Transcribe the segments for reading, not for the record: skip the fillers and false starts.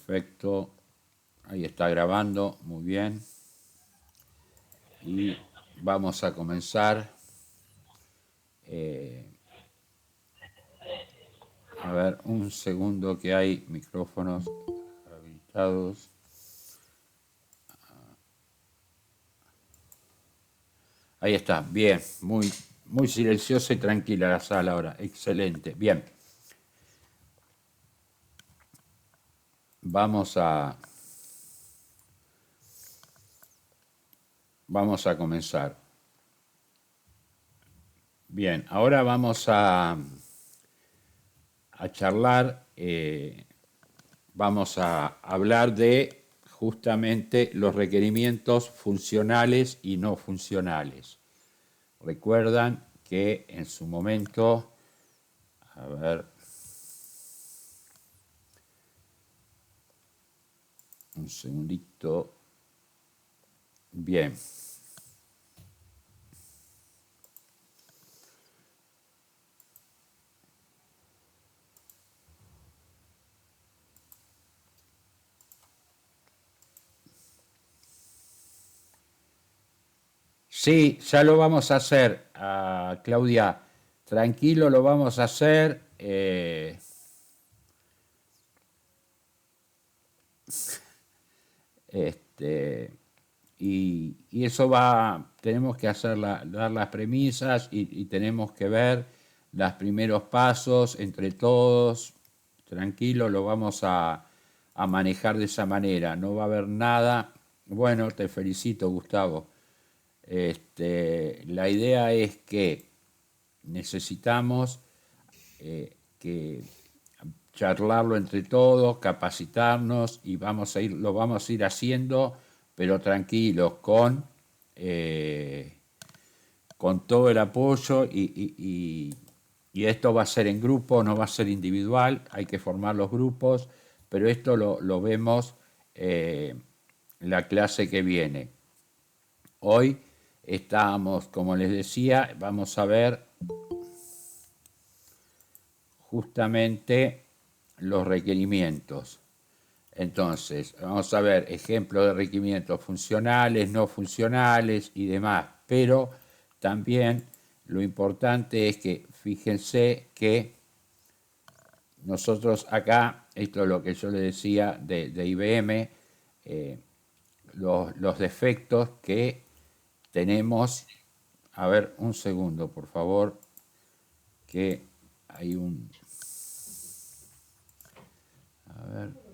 Perfecto. Ahí está grabando, muy bien. Y vamos a comenzar. A ver, un segundo que hay micrófonos habilitados. Ahí está, bien, muy silenciosa y tranquila la sala ahora. Excelente, bien. Vamos a comenzar. Bien, ahora vamos a charlar, vamos a hablar de justamente los requerimientos funcionales y no funcionales. Recuerdan que en su momento, a ver, un segundito, bien. Sí, ya lo vamos a hacer, Claudia. Tranquilo, lo vamos a hacer. Y eso tenemos que dar las premisas y tenemos que ver los primeros pasos entre todos. Tranquilo, lo vamos a manejar de esa manera. No va a haber nada. Bueno, te felicito, Gustavo. La idea es que necesitamos que charlarlo entre todos, capacitarnos y lo vamos a ir haciendo, pero tranquilos, con todo el apoyo y esto va a ser en grupo, no va a ser individual, hay que formar los grupos, pero esto lo vemos la clase que viene. Hoy estamos, como les decía, vamos a ver justamente los requerimientos. Entonces, vamos a ver ejemplos de requerimientos funcionales, no funcionales y demás, pero también lo importante es que fíjense que nosotros acá, esto es lo que yo les decía de IBM, los defectos que tenemos. A ver, un segundo, por favor, que hay un... A ver...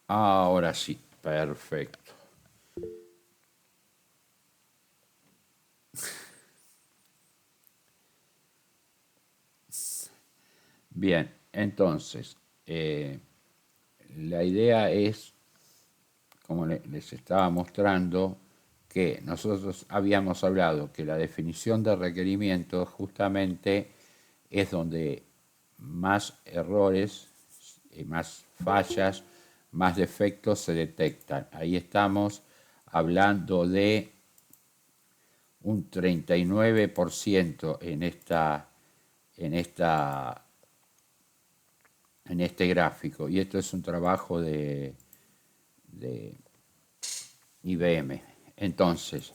Ahora sí, perfecto. Bien, entonces, la idea es, como les estaba mostrando, que nosotros habíamos hablado que la definición de requerimientos justamente es donde más errores, más fallas, más defectos se detectan. Ahí estamos hablando de un 39% en este gráfico, y esto es un trabajo de IBM. Entonces,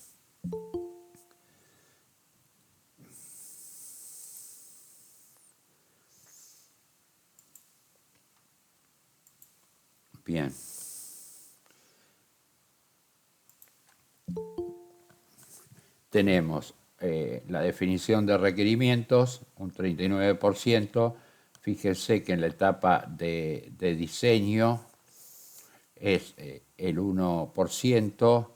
bien. Tenemos la definición de requerimientos, un 39%. Fíjense que en la etapa de diseño es el 1%,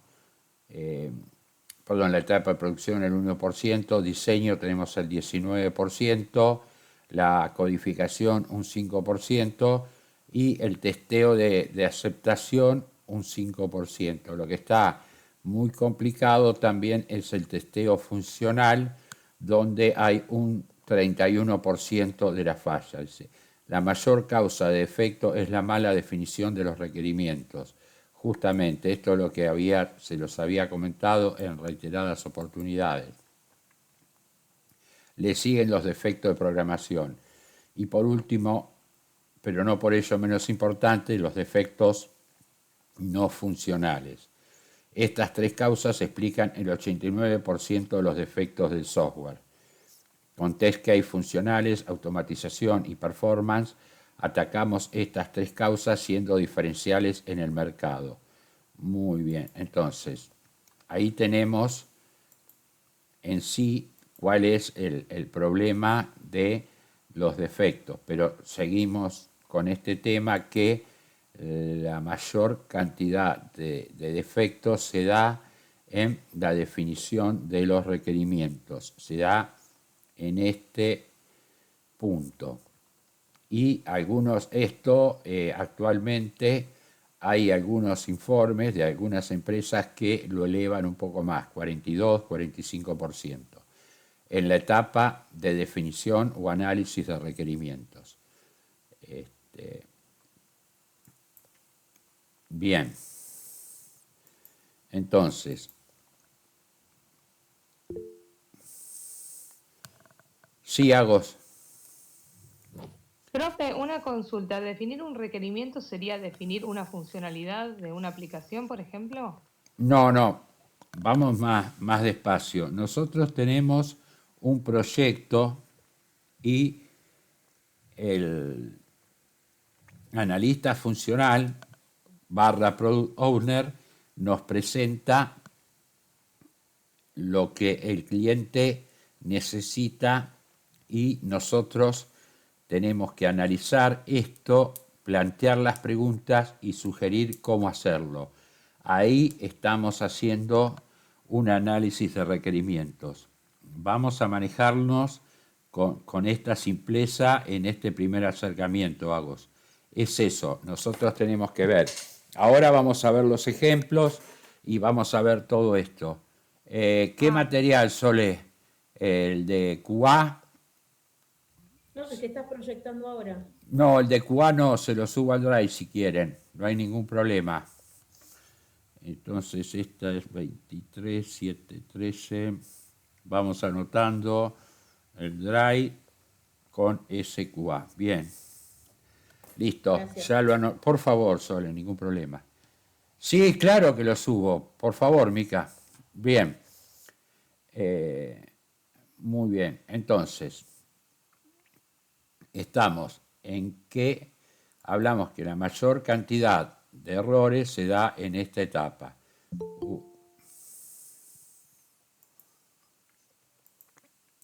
perdón, la etapa de producción el 1%, diseño tenemos el 19%, la codificación un 5% y el testeo de aceptación un 5%. Lo que está Muy complicado también es el testeo funcional, donde hay un 31% de la falla. Dice, la mayor causa de defecto es la mala definición de los requerimientos. Justamente esto es lo que se los había comentado en reiteradas oportunidades. Le siguen los defectos de programación. Y por último, pero no por ello menos importante, los defectos no funcionales. Estas tres causas explican el 89% de los defectos del software. Con test case funcionales, automatización y performance, atacamos estas tres causas siendo diferenciales en el mercado. Muy bien, entonces, ahí tenemos en sí cuál es el problema de los defectos, pero seguimos con este tema que la mayor cantidad de defectos se da en la definición de los requerimientos, se da en este punto. Y actualmente hay algunos informes de algunas empresas que lo elevan un poco más, 42, 45%, en la etapa de definición o análisis de requerimientos. Bien, entonces, sí hago. Profe, una consulta. ¿Definir un requerimiento sería definir una funcionalidad de una aplicación, por ejemplo? No, vamos más despacio. Nosotros tenemos un proyecto y el analista funcional / product owner nos presenta lo que el cliente necesita y nosotros tenemos que analizar esto, plantear las preguntas y sugerir cómo hacerlo. Ahí estamos haciendo un análisis de requerimientos. Vamos a manejarnos con esta simpleza en este primer acercamiento, Agos. Es eso, nosotros tenemos que ver. Ahora vamos a ver los ejemplos y vamos a ver todo esto. ¿Qué material, Sole? ¿El de QA? No, el que estás proyectando ahora. No, el de QA no, se lo subo al Drive si quieren, no hay ningún problema. Entonces esta es 23, 7, 13. Vamos anotando el Drive con SQA. Bien. Listo, Gracias. ya lo anoto. Por favor, Sole, ningún problema. Sí, claro que lo subo. Por favor, Mica. Bien. Muy bien. Entonces, estamos en que hablamos que la mayor cantidad de errores se da en esta etapa.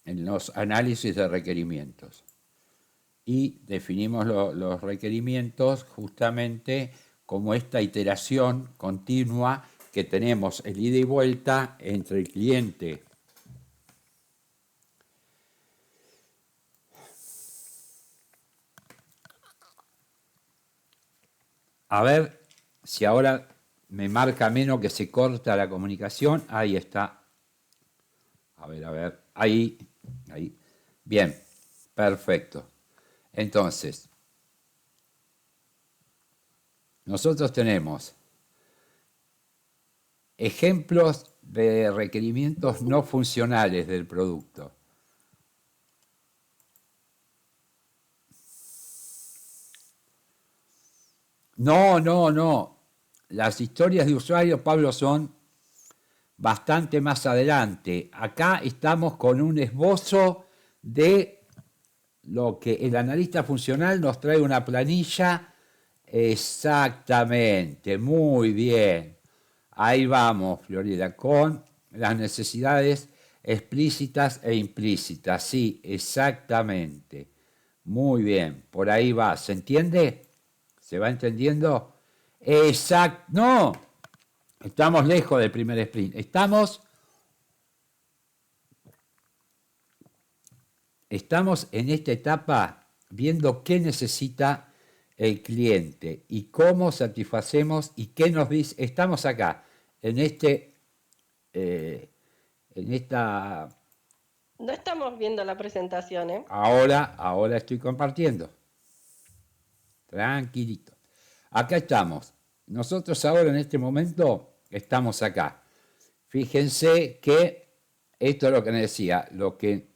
En los análisis de requerimientos. Y definimos los requerimientos justamente como esta iteración continua que tenemos el ida y vuelta entre el cliente a ver si ahora me marca menos que se corta la comunicación. Ahí está. A ver. Ahí. Bien, perfecto. Entonces, nosotros tenemos ejemplos de requerimientos no funcionales del producto. No. Las historias de usuario, Pablo, son bastante más adelante. Acá estamos con un esbozo de lo que el analista funcional nos trae una planilla. Exactamente, muy bien. Ahí vamos, Florida, con las necesidades explícitas e implícitas. Sí, exactamente. Muy bien, por ahí va. ¿Se entiende? ¿Se va entendiendo? Exacto. No, estamos lejos del primer sprint. Estamos en esta etapa viendo qué necesita el cliente y cómo satisfacemos y qué nos dice. Estamos acá, en este eh, en esta... No estamos viendo la presentación, ¿eh? Ahora estoy compartiendo. Tranquilito. Acá estamos. Nosotros ahora en este momento estamos acá. Fíjense que esto es lo que les decía, lo que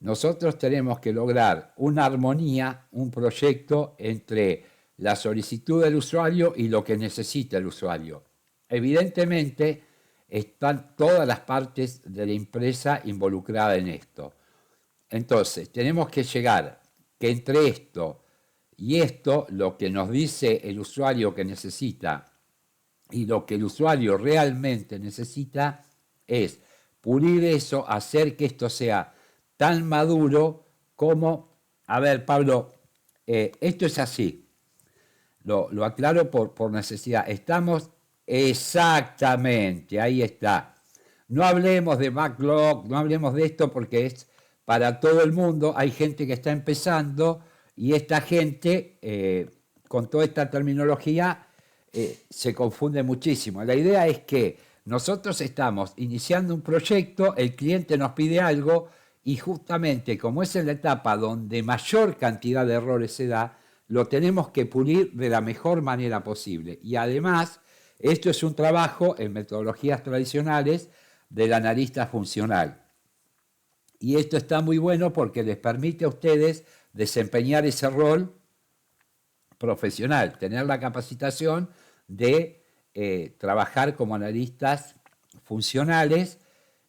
nosotros tenemos que lograr una armonía, un proyecto entre la solicitud del usuario y lo que necesita el usuario. Evidentemente están todas las partes de la empresa involucradas en esto. Entonces, tenemos que llegar que entre esto y esto, lo que nos dice el usuario que necesita y lo que el usuario realmente necesita es pulir eso, hacer que esto sea tan maduro como, a ver, Pablo, esto es así, lo aclaro por necesidad, estamos exactamente, ahí está. No hablemos de backlog, no hablemos de esto porque es para todo el mundo, hay gente que está empezando y esta gente, con toda esta terminología, se confunde muchísimo. La idea es que nosotros estamos iniciando un proyecto, el cliente nos pide algo y justamente como es en la etapa donde mayor cantidad de errores se da, lo tenemos que pulir de la mejor manera posible. Y además, esto es un trabajo en metodologías tradicionales del analista funcional. Y esto está muy bueno porque les permite a ustedes desempeñar ese rol profesional, tener la capacitación de trabajar como analistas funcionales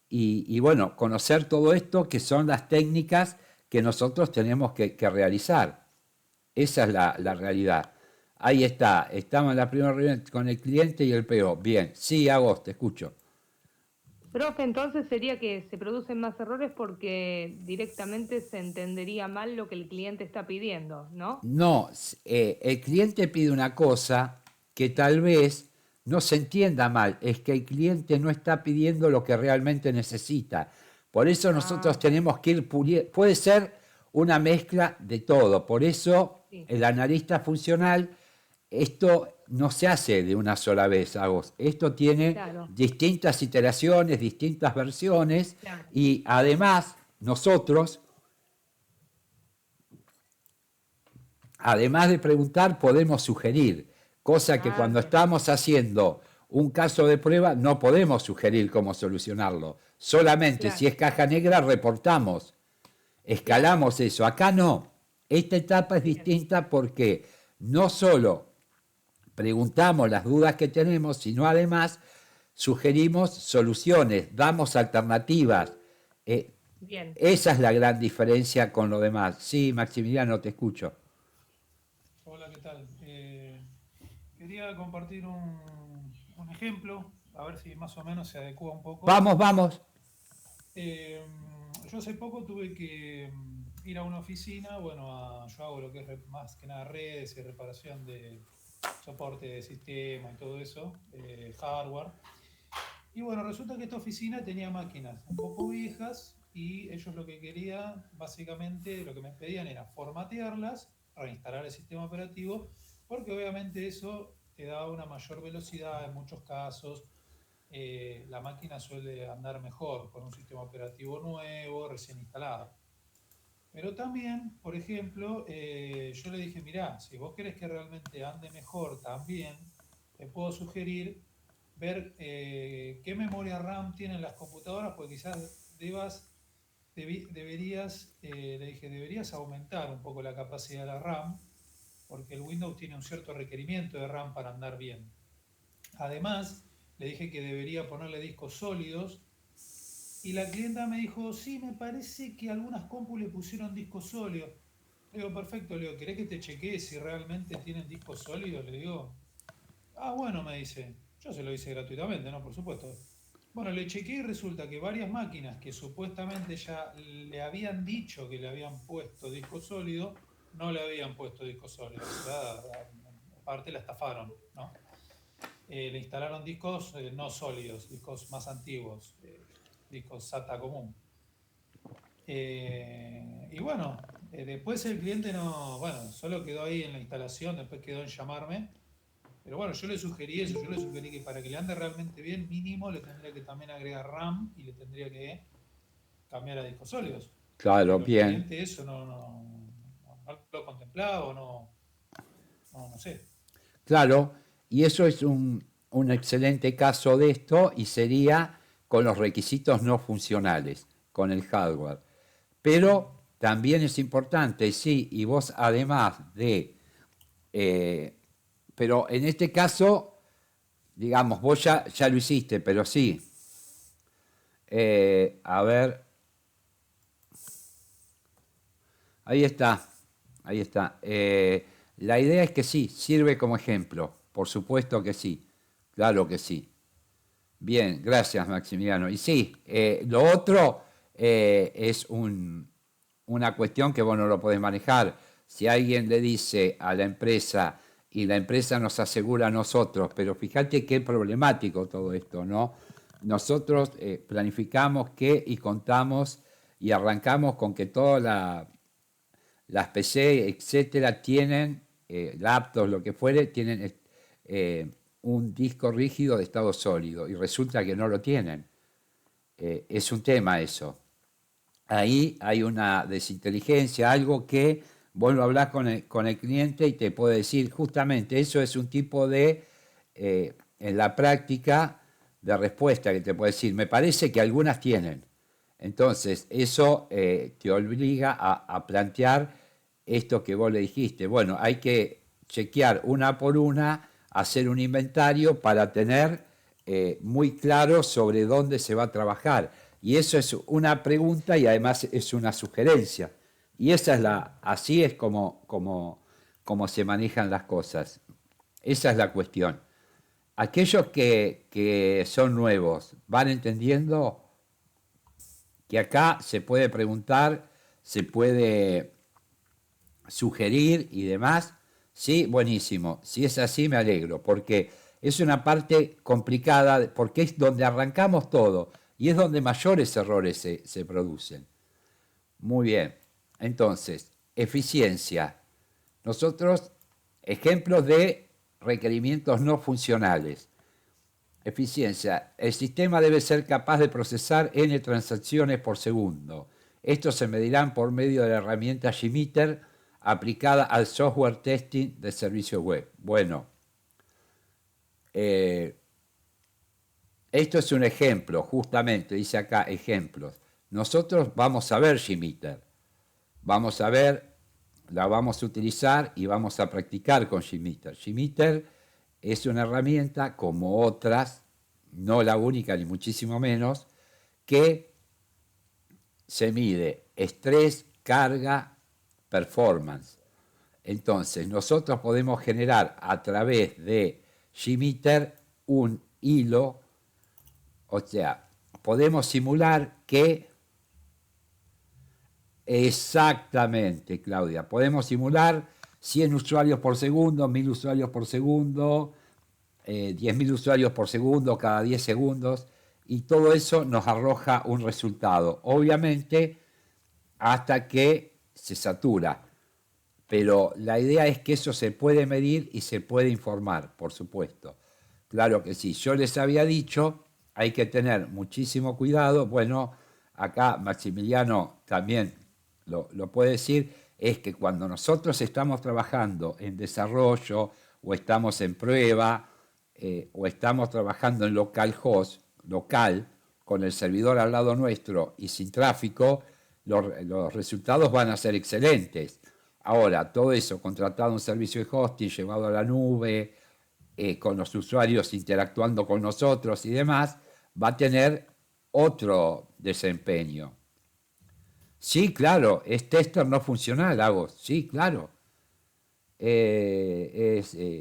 y, bueno, conocer todo esto que son las técnicas que nosotros tenemos que realizar. Esa es la realidad. Ahí está, estamos en la primera reunión con el cliente y el PO. Bien, sí, Agos, te escucho. Profe, entonces sería que se producen más errores porque directamente se entendería mal lo que el cliente está pidiendo, ¿no? No, el cliente pide una cosa que tal vez no se entienda mal, es que el cliente no está pidiendo lo que realmente necesita. Por eso nosotros tenemos que ir puliendo, puede ser una mezcla de todo, por eso Sí, el analista funcional, esto no se hace de una sola vez, Agos. Esto tiene claro, distintas iteraciones, distintas versiones claro. y además nosotros, además de preguntar, podemos sugerir, cosa que cuando Bien, estamos haciendo un caso de prueba no podemos sugerir cómo solucionarlo. Solamente si claro, es caja negra reportamos, claro. escalamos eso. Acá no. Esta etapa es Bien, distinta porque no solo preguntamos las dudas que tenemos, sino además sugerimos soluciones, damos alternativas. Eh, bien. Esa es la gran diferencia con lo demás. Sí, Maximiliano, te escucho. Hola, ¿qué tal? Quería compartir un ejemplo, a ver si más o menos se adecua un poco. Vamos, vamos. Eh, yo hace poco tuve que ir a una oficina, bueno, yo hago lo que es más que nada redes y reparación de soporte de sistema y todo eso, hardware. Y bueno, resulta que esta oficina tenía máquinas un poco viejas y ellos lo que querían, básicamente, lo que me pedían era formatearlas, reinstalar el sistema operativo, porque obviamente eso te da una mayor velocidad en muchos casos. La máquina suele andar mejor con un sistema operativo nuevo, recién instalado. Pero también, por ejemplo, yo le dije, mirá, si vos querés que realmente ande mejor también, te puedo sugerir ver qué memoria RAM tienen las computadoras, porque quizás deberías, le dije, deberías aumentar un poco la capacidad de la RAM, porque el Windows tiene un cierto requerimiento de RAM para andar bien. Además, le dije que debería ponerle discos sólidos y la clienta me dijo, sí, me parece que algunas compus le pusieron discos sólidos. Le digo, perfecto, le digo, ¿querés que te chequee si realmente tienen discos sólidos? Le digo, ah, bueno, me dice, yo se lo hice gratuitamente, ¿no? Por supuesto. Bueno, le chequeé y resulta que varias máquinas que supuestamente ya le habían dicho que le habían puesto disco sólido, no le habían puesto disco sólido. O sea, aparte la estafaron, ¿no? Le instalaron discos no sólidos, discos más antiguos, discos SATA común. Y bueno, después el cliente no, bueno, solo quedó ahí en la instalación, después quedó en llamarme. Pero bueno, yo le sugerí eso, yo le sugerí que para que le ande realmente bien, mínimo le tendría que también agregar RAM y le tendría que cambiar a discos sólidos. Claro, Pero el bien. cliente eso no lo contemplaba o no sé. Claro, y eso es un excelente caso de esto y sería con los requisitos no funcionales, con el hardware. Pero también es importante, sí, y vos además de, pero en este caso, digamos, vos ya lo hiciste, pero sí, a ver, ahí está, ahí está. La idea es que sí, sirve como ejemplo, por supuesto que sí, claro que sí. Bien, gracias Maximiliano. Y sí, lo otro es una cuestión que vos no lo podés manejar. Si alguien le dice a la empresa y la empresa nos asegura a nosotros, pero fíjate qué problemático todo esto, ¿no? Nosotros planificamos que y contamos y arrancamos con que todas las PC, etcétera, tienen, laptops, lo que fuere, tienen un disco rígido de estado sólido y resulta que no lo tienen. Es un tema eso. Ahí hay una desinteligencia, algo que vos lo hablás con el cliente y te puede decir, justamente eso es un tipo de, en la práctica, de respuesta que te puede decir, me parece que algunas tienen. Entonces, eso te obliga a plantear esto que vos le dijiste. Bueno, hay que chequear una por una, hacer un inventario para tener muy claro sobre dónde se va a trabajar. Y eso es una pregunta y además es una sugerencia. Y esa es así es como se manejan las cosas. Esa es la cuestión. Aquellos que son nuevos, ¿van entendiendo que acá se puede preguntar, se puede sugerir y demás? Sí, buenísimo. Si es así, me alegro, porque es una parte complicada, porque es donde arrancamos todo y es donde mayores errores se producen. Muy bien. Entonces, eficiencia. Nosotros, ejemplos de requerimientos no funcionales. Eficiencia. El sistema debe ser capaz de procesar n transacciones por segundo. Estos se medirán por medio de la herramienta JMeter aplicada al software testing de servicios web. Bueno, esto es un ejemplo, justamente, dice acá, ejemplos. Nosotros vamos a ver JMeter. Vamos a ver, la vamos a utilizar y vamos a practicar con JMeter. JMeter es una herramienta como otras, no la única ni muchísimo menos, que se mide estrés, carga, performance. Entonces, nosotros podemos generar a través de JMeter un hilo, o sea, podemos simular que exactamente, Claudia, podemos simular 100 usuarios por segundo, 1000 usuarios por segundo, 10.000 usuarios por segundo cada 10 segundos, y todo eso nos arroja un resultado, obviamente hasta que se satura, pero la idea es que eso se puede medir y se puede informar, por supuesto. Claro que sí, yo les había dicho, hay que tener muchísimo cuidado, bueno, acá Maximiliano también lo puede decir, es que cuando nosotros estamos trabajando en desarrollo o estamos en prueba o estamos trabajando en localhost, local, con el servidor al lado nuestro y sin tráfico, los resultados van a ser excelentes. Ahora, todo eso contratado en un servicio de hosting, llevado a la nube, con los usuarios interactuando con nosotros y demás, va a tener otro desempeño. Sí, claro, es tester no funcional, hago. Sí, claro.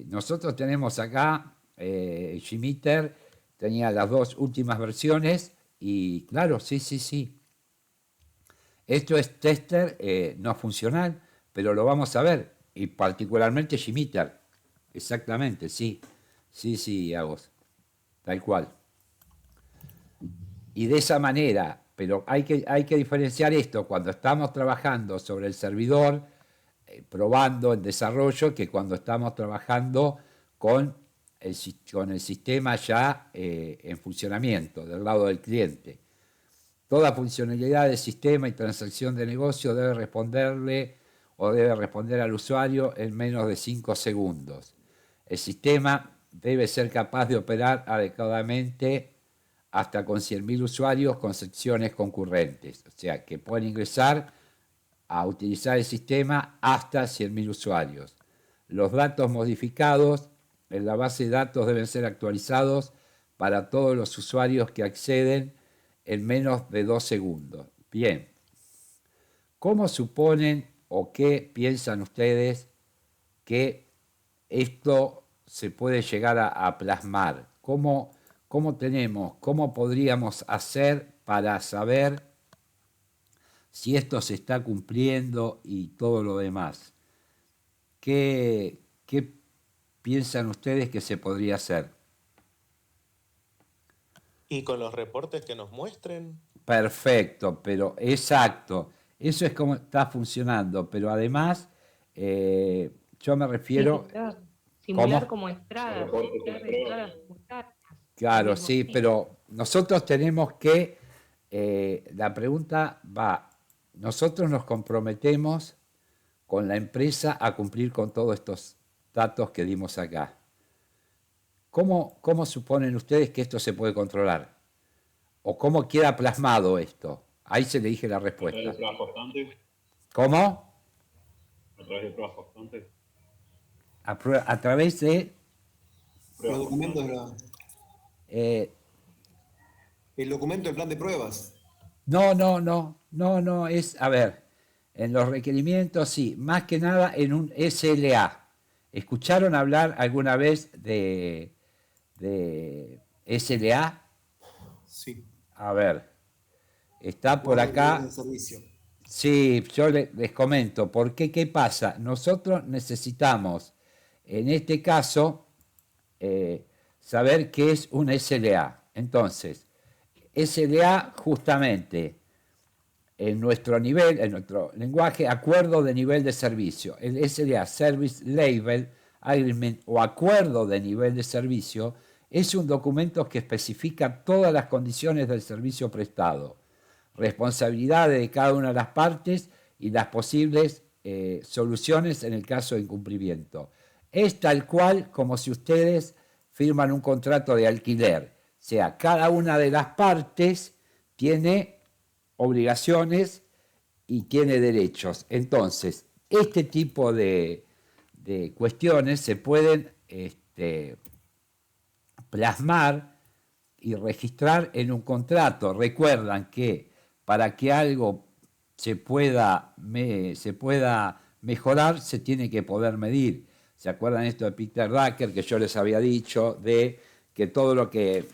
Nosotros tenemos acá, JMeter tenía las dos últimas versiones y claro, sí. Esto es tester no funcional, pero lo vamos a ver, y particularmente JMeter. Exactamente, sí. Sí, Agos. Tal cual. Y de esa manera, pero hay que diferenciar esto cuando estamos trabajando sobre el servidor, probando en desarrollo, que cuando estamos trabajando con con el sistema ya en funcionamiento del lado del cliente. Toda funcionalidad del sistema y transacción de negocio debe responderle o debe responder al usuario en menos de 5 segundos. El sistema debe ser capaz de operar adecuadamente hasta con 100.000 usuarios con secciones concurrentes. O sea, que pueden ingresar a utilizar el sistema hasta 100.000 usuarios. Los datos modificados en la base de datos deben ser actualizados para todos los usuarios que acceden en menos de 2 segundos. Bien, ¿cómo suponen o qué piensan ustedes que esto se puede llegar a plasmar? ¿Cómo podríamos hacer para saber si esto se está cumpliendo y todo lo demás? ¿Qué piensan ustedes que se podría hacer? Y con los reportes que nos muestren. Perfecto, pero exacto. Eso es como está funcionando, pero además yo me refiero... Simular ¿Cómo? como entradas, entradas simultáneas. Claro, Al mismo sí, tiempo. pero nosotros tenemos que, la pregunta va, nosotros nos comprometemos con la empresa a cumplir con todos estos datos que dimos acá. ¿Cómo suponen ustedes que esto se puede controlar? ¿O cómo queda plasmado esto? Ahí se le dije la ¿A través respuesta. de pruebas constantes? ¿Cómo? ¿A través de pruebas constantes? A través de... Los documentos de la- eh, el documento del plan de pruebas. No, es, a ver, en los requerimientos sí, más que nada en un SLA. ¿Escucharon hablar alguna vez de SLA? Sí. A ver, está por Acuerdo de acá. nivel de servicio. Sí, yo les comento, porque ¿qué pasa? Nosotros necesitamos, en este caso, saber qué es un SLA. Entonces, SLA justamente en nuestro nivel, en nuestro lenguaje, acuerdo de nivel de servicio. El SLA, Service Level Agreement o acuerdo de nivel de servicio, es un documento que especifica todas las condiciones del servicio prestado, responsabilidades de cada una de las partes y las posibles soluciones en el caso de incumplimiento. Es tal cual como si ustedes firman un contrato de alquiler. O sea, cada una de las partes tiene obligaciones y tiene derechos. Entonces, este tipo de cuestiones se pueden plasmar y registrar en un contrato. Recuerdan que para que algo se pueda mejorar, se tiene que poder medir. ¿Se acuerdan esto de Peter Drucker que yo les había dicho de que todo lo que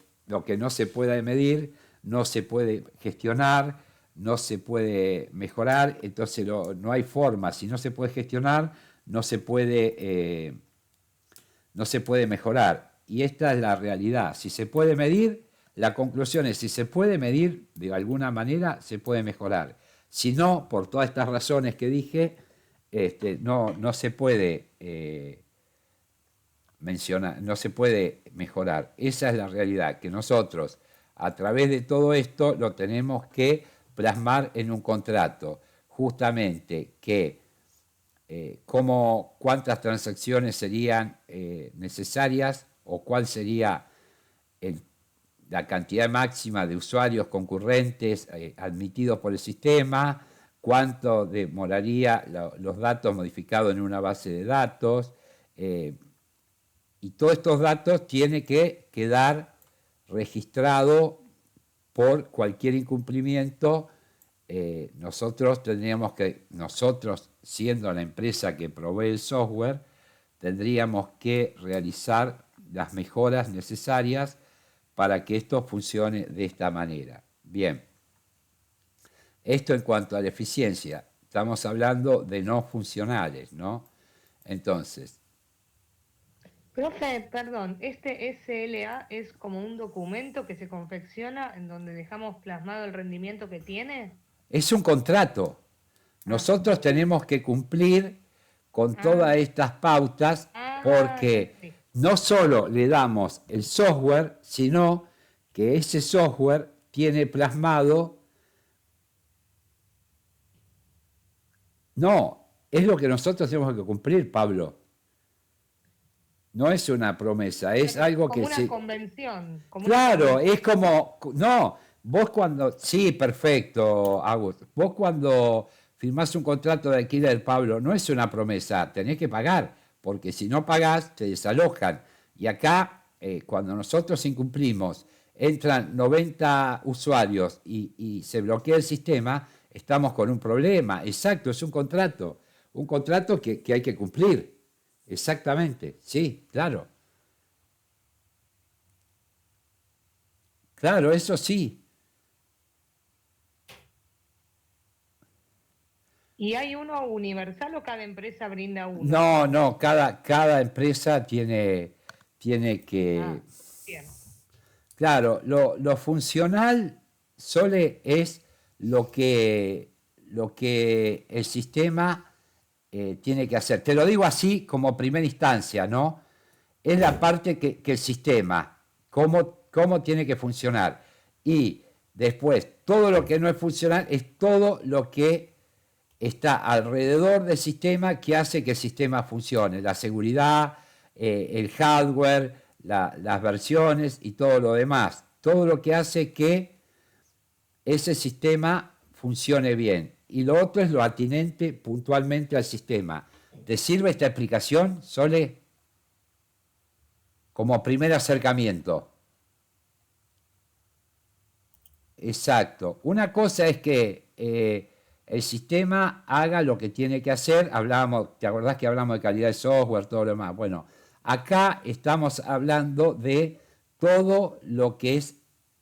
no se puede medir no se puede gestionar, no se puede mejorar? Entonces no hay forma. Si no se puede gestionar, no se puede mejorar. Y esta es la realidad. Si se puede medir, la conclusión es, si se puede medir de alguna manera, se puede mejorar. Si no, por todas estas razones que dije, no se puede mencionar, no se puede mejorar. Esa es la realidad, que nosotros, a través de todo esto, lo tenemos que plasmar en un contrato. Justamente que cuántas transacciones serían necesarias o cuál sería la cantidad máxima de usuarios concurrentes admitidos por el sistema, cuánto demoraría los datos modificados en una base de datos, y todos estos datos tienen que quedar registrado por cualquier incumplimiento. Nosotros siendo la empresa que provee el software, tendríamos que realizar las mejoras necesarias para que esto funcione de esta manera. Bien, esto en cuanto a la eficiencia, estamos hablando de no funcionales, ¿no? Entonces, Profe, perdón, ¿este SLA es como un documento que se confecciona en donde dejamos plasmado el rendimiento que tiene? es un contrato. Nosotros tenemos que cumplir con todas estas pautas porque no solo le damos el software, sino que ese software tiene plasmado. No, es lo que nosotros tenemos que cumplir, Pablo. No es una promesa, es algo como que una se... convención. Como Claro, una es como... No, vos cuando... Sí, perfecto, Agus. Vos cuando firmás un contrato de alquiler, Pablo, no es una promesa, tenés que pagar, porque si no pagás, te desalojan. Y acá, cuando nosotros incumplimos, entran 90 usuarios y se bloquea el sistema, estamos con un problema. Exacto, es un contrato que hay que cumplir. Exactamente, sí, claro. Claro, eso sí. ¿Y hay uno universal o cada empresa brinda uno? No, cada empresa tiene que... Bien. Claro, lo funcional Sole es lo que el sistema tiene que hacer. Te lo digo así como primera instancia, ¿no? Es la parte que el sistema, cómo tiene que funcionar. Y después, todo lo que no es funcional es todo lo que está alrededor del sistema que hace que el sistema funcione. La seguridad, el hardware, las versiones y todo lo demás. Todo lo que hace que ese sistema funcione bien. Y lo otro es lo atinente puntualmente al sistema. ¿Te sirve esta explicación, Sole? Como primer acercamiento. Exacto. Una cosa es que el sistema haga lo que tiene que hacer. ¿Te acordás que hablamos de calidad de software, todo lo demás? Bueno, acá estamos hablando de todo lo que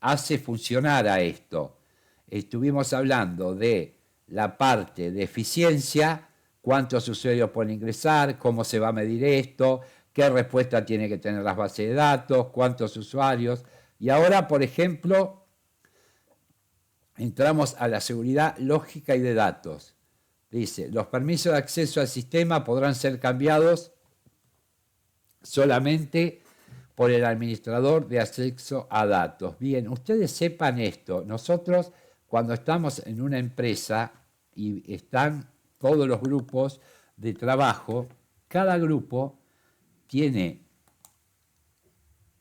hace funcionar a esto. Estuvimos hablando de la parte de eficiencia, cuántos usuarios pueden ingresar, cómo se va a medir esto, qué respuesta tiene que tener las bases de datos, cuántos usuarios. Y ahora, por ejemplo, entramos a la seguridad lógica y de datos. Dice, los permisos de acceso al sistema podrán ser cambiados solamente por el administrador de acceso a datos. Bien, ustedes sepan esto. Nosotros, cuando estamos en una empresa y están todos los grupos de trabajo, cada grupo tiene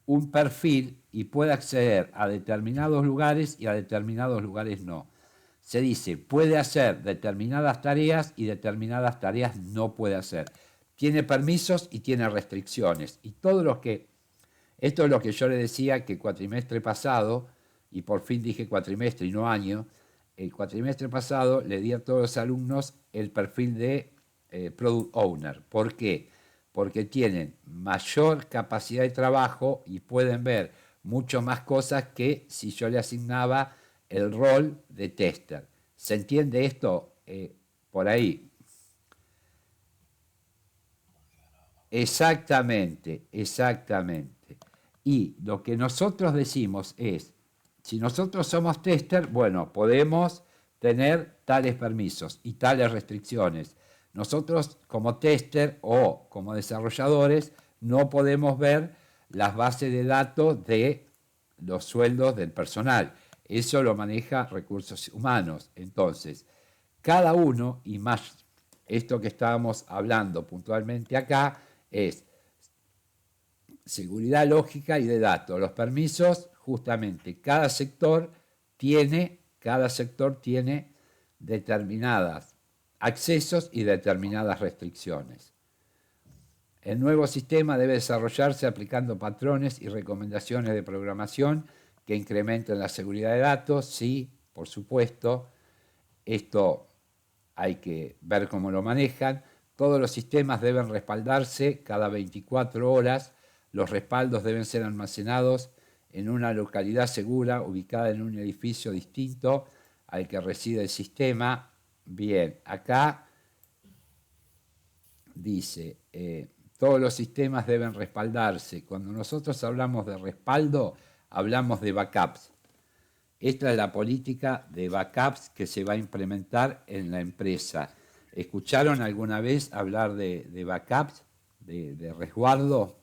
un perfil y puede acceder a determinados lugares y a determinados lugares no. Se dice, puede hacer determinadas tareas y determinadas tareas no puede hacer. Tiene permisos y tiene restricciones. Y todos los que... Esto es lo que yo le decía que el cuatrimestre pasado, y por fin dije cuatrimestre y no año, el cuatrimestre pasado le di a todos los alumnos el perfil de Product Owner. ¿Por qué? Porque tienen mayor capacidad de trabajo y pueden ver mucho más cosas que si yo le asignaba el rol de tester. ¿Se entiende esto por ahí? Exactamente. Y lo que nosotros decimos es, si nosotros somos tester, bueno, podemos tener tales permisos y tales restricciones. Nosotros como tester o como desarrolladores no podemos ver las bases de datos de los sueldos del personal. Eso lo maneja recursos humanos. Entonces, cada uno, y más esto que estábamos hablando puntualmente acá, es seguridad lógica y de datos. Los permisos, justamente, cada sector tiene determinados accesos y determinadas restricciones. El nuevo sistema debe desarrollarse aplicando patrones y recomendaciones de programación que incrementen la seguridad de datos. Sí, por supuesto, esto hay que ver cómo lo manejan. Todos los sistemas deben respaldarse cada 24 horas. Los respaldos deben ser almacenados en una localidad segura, ubicada en un edificio distinto al que reside el sistema. Bien, acá dice, todos los sistemas deben respaldarse. Cuando nosotros hablamos de respaldo, hablamos de backups. Esta es la política de backups que se va a implementar en la empresa. ¿Escucharon alguna vez hablar de backups, de resguardo?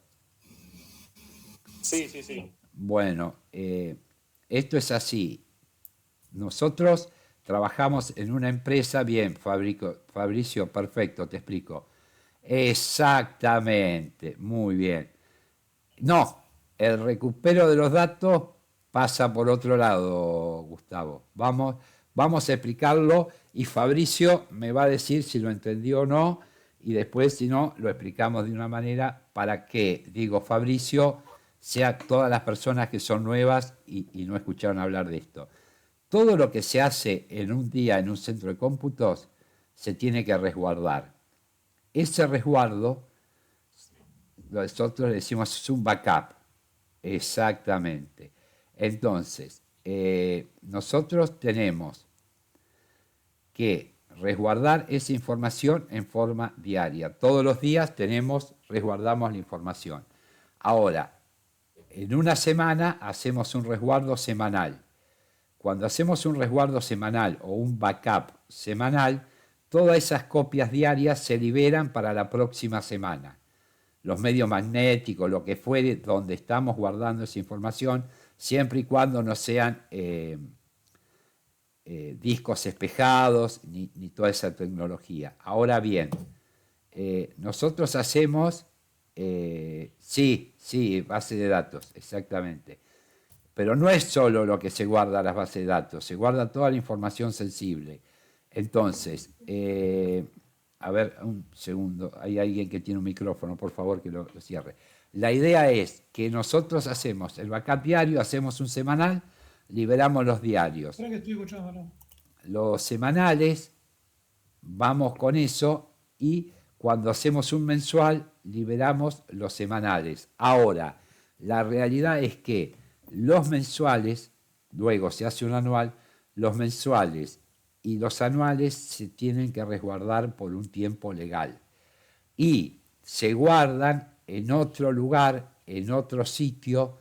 Sí, sí, sí. Bueno, esto es así. Nosotros trabajamos en una empresa, bien, Fabricio, perfecto, te explico. Exactamente, muy bien. No, el recupero de los datos pasa por otro lado, Gustavo. Vamos a explicarlo y Fabricio me va a decir si lo entendió o no y después, si no, lo explicamos de una manera para que, digo, Fabricio, sea todas las personas que son nuevas y no escucharon hablar de esto. Todo lo que se hace en un día en un centro de cómputos se tiene que resguardar. Ese resguardo, nosotros le decimos es un backup. Exactamente. Entonces, nosotros tenemos que resguardar esa información en forma diaria. Todos los días resguardamos la información. Ahora, en una semana hacemos un resguardo semanal. Cuando hacemos un resguardo semanal o un backup semanal, todas esas copias diarias se liberan para la próxima semana. Los medios magnéticos, lo que fuere, donde estamos guardando esa información, siempre y cuando no sean discos espejados ni toda esa tecnología. Ahora bien, nosotros hacemos, sí, base de datos, exactamente. Pero no es solo lo que se guarda en las bases de datos, se guarda toda la información sensible. Entonces, a ver, un segundo, hay alguien que tiene un micrófono, por favor que lo cierre. La idea es que nosotros hacemos el backup diario, hacemos un semanal, liberamos los diarios. Espera que estoy escuchando ahora. Los semanales, vamos con eso y cuando hacemos un mensual, liberamos los semanales. Ahora, la realidad es que los mensuales, luego se hace un anual, los mensuales y los anuales se tienen que resguardar por un tiempo legal. Y se guardan en otro lugar, en otro sitio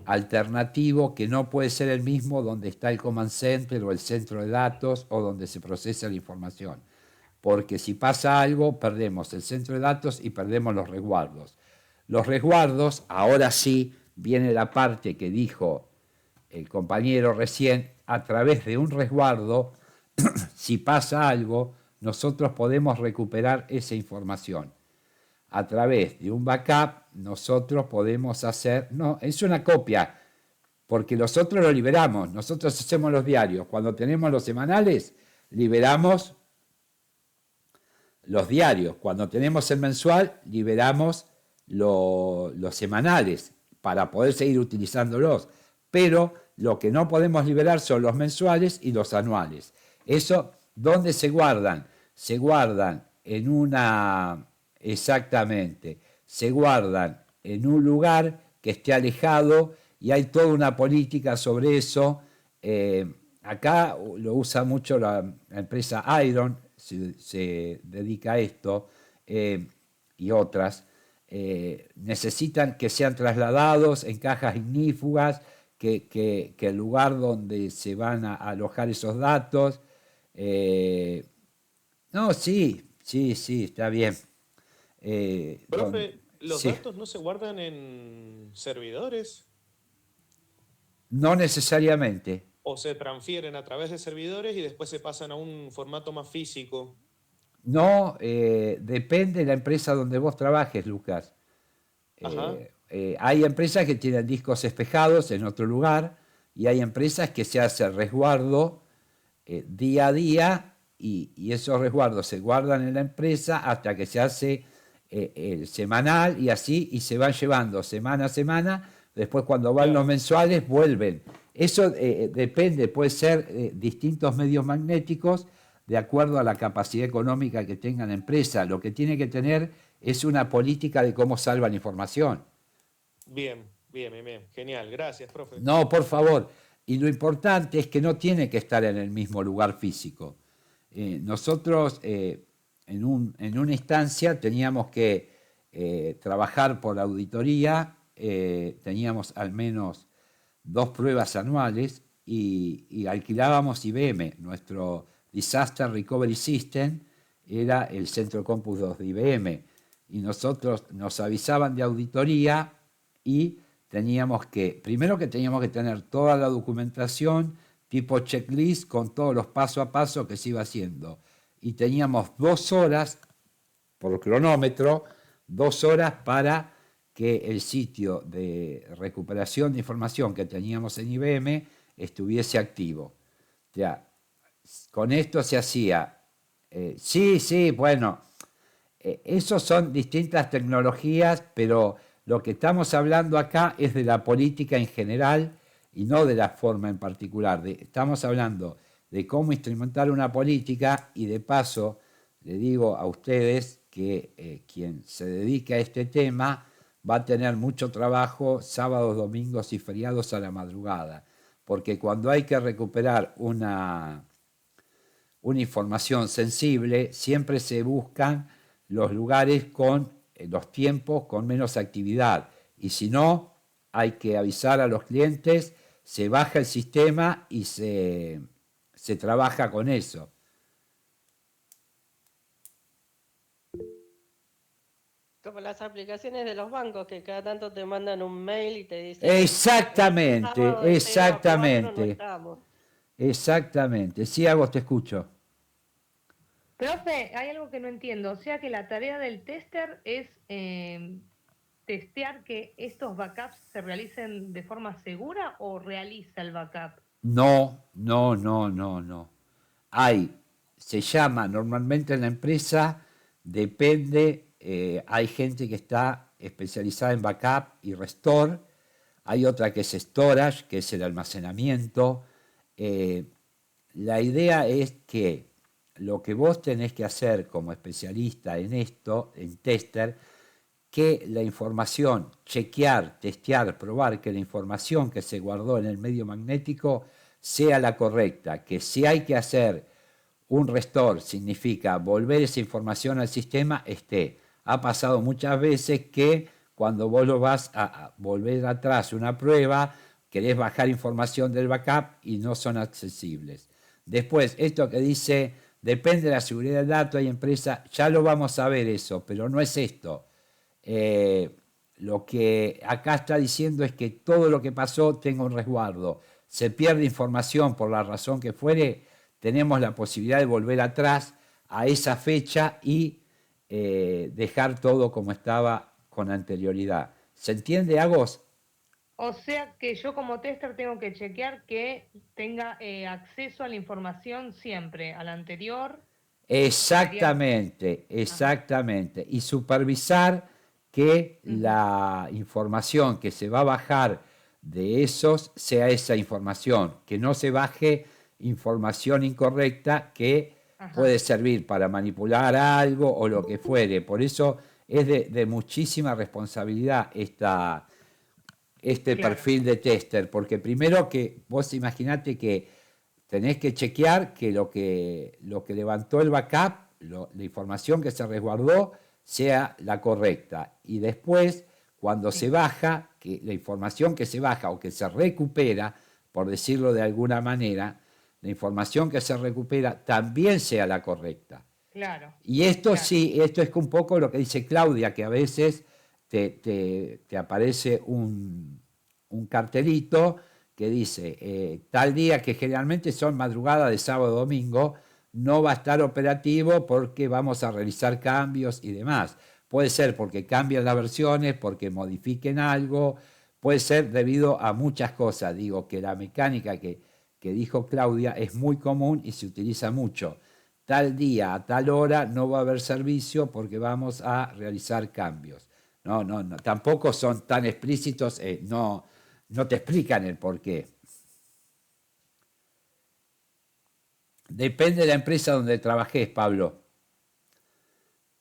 alternativo que no puede ser el mismo donde está el command center o el centro de datos o donde se procesa la información. Porque si pasa algo, perdemos el centro de datos y perdemos los resguardos. Los resguardos, ahora sí, viene la parte que dijo el compañero recién, a través de un resguardo, si pasa algo, nosotros podemos recuperar esa información. A través de un backup, nosotros podemos hacer, no, es una copia, porque nosotros lo liberamos, nosotros hacemos los diarios. Cuando tenemos los semanales, liberamos los diarios. Cuando tenemos el mensual, liberamos los semanales para poder seguir utilizándolos. Pero lo que no podemos liberar son los mensuales y los anuales. Eso, ¿dónde se guardan? Se guardan en una, exactamente, se guardan en un lugar que esté alejado y hay toda una política sobre eso. Acá lo usa mucho la empresa Iron, se dedica a esto, y otras. Necesitan que sean trasladados en cajas ignífugas, que el lugar donde se van a alojar esos datos. No, sí, está bien. Profe, ¿los sí. datos no se guardan en servidores? No necesariamente. ¿O se transfieren a través de servidores y después se pasan a un formato más físico? No, depende de la empresa donde vos trabajes, Lucas. Hay empresas que tienen discos espejados en otro lugar y hay empresas que se hace resguardo día a día y esos resguardos se guardan en la empresa hasta que se hace el semanal y así, y se van llevando semana a semana. Después cuando van los mensuales vuelven. Eso depende, puede ser distintos medios magnéticos de acuerdo a la capacidad económica que tenga la empresa. Lo que tiene que tener es una política de cómo salva la información. Bien. Genial. Gracias, profe. No, por favor. Y lo importante es que no tiene que estar en el mismo lugar físico. Nosotros en una instancia teníamos que trabajar por auditoría, teníamos al menos 2 pruebas anuales y alquilábamos IBM. Nuestro Disaster Recovery System era el centro de cómputos de IBM y nosotros nos avisaban de auditoría y teníamos que tener toda la documentación tipo checklist con todos los paso a paso que se iba haciendo. Y teníamos 2 horas por cronómetro, 2 horas para que el sitio de recuperación de información que teníamos en IBM estuviese activo. Ya, con esto se hacía, bueno, esos son distintas tecnologías, pero lo que estamos hablando acá es de la política en general y no de la forma en particular. Estamos hablando de cómo instrumentar una política y de paso le digo a ustedes que quien se dedica a este tema va a tener mucho trabajo sábados, domingos y feriados a la madrugada, porque cuando hay que recuperar una información sensible, siempre se buscan los lugares con los tiempos con menos actividad. Y si no, hay que avisar a los clientes, se baja el sistema y se trabaja con eso. Como las aplicaciones de los bancos que cada tanto te mandan un mail y te dicen... Exactamente, "Sábado de 0 a 4 no exactamente, estamos". exactamente. Sí, Agos, te escucho. Profe, hay algo que no entiendo. O sea que la tarea del tester es testear que estos backups se realicen de forma segura o realiza el backup. No. Se llama normalmente en la empresa, depende, hay gente que está especializada en backup y restore, hay otra que es storage, que es el almacenamiento. La idea es que lo que vos tenés que hacer como especialista en esto, en tester, que la información, chequear, testear, probar que la información que se guardó en el medio magnético sea la correcta, que si hay que hacer un restore, significa volver esa información al sistema, esté. Ha pasado muchas veces que cuando vos lo vas a volver atrás una prueba, querés bajar información del backup y no son accesibles. Después, esto que dice, depende de la seguridad del dato, hay empresa, ya lo vamos a ver eso, pero no es esto. Lo que acá está diciendo es que todo lo que pasó tenga un resguardo. Se pierde información por la razón que fuere, tenemos la posibilidad de volver atrás a esa fecha y dejar todo como estaba con anterioridad. ¿Se entiende, Agos? O sea que yo como tester tengo que chequear que tenga acceso a la información siempre, a la anterior. Exactamente. Y supervisar que la información que se va a bajar de esos sea esa información, que no se baje información incorrecta que puede servir para manipular algo o lo que fuere. Por eso es de muchísima responsabilidad este perfil de tester, porque primero que vos imaginate que tenés que chequear que lo que levantó el backup, la información que se resguardó, sea la correcta. Y después, cuando se baja, que la información que se baja o que se recupera, por decirlo de alguna manera, la información que se recupera también sea la correcta. Claro. Y esto sí, esto es un poco lo que dice Claudia, que a veces te aparece un cartelito que dice, tal día, que generalmente son madrugadas de sábado a domingo, no va a estar operativo porque vamos a realizar cambios y demás. Puede ser porque cambian las versiones, porque modifiquen algo, puede ser debido a muchas cosas. Digo que la mecánica que dijo Claudia es muy común y se utiliza mucho. Tal día, a tal hora, no va a haber servicio porque vamos a realizar cambios. No, tampoco son tan explícitos, no te explican el por qué. Depende de la empresa donde trabajes, Pablo.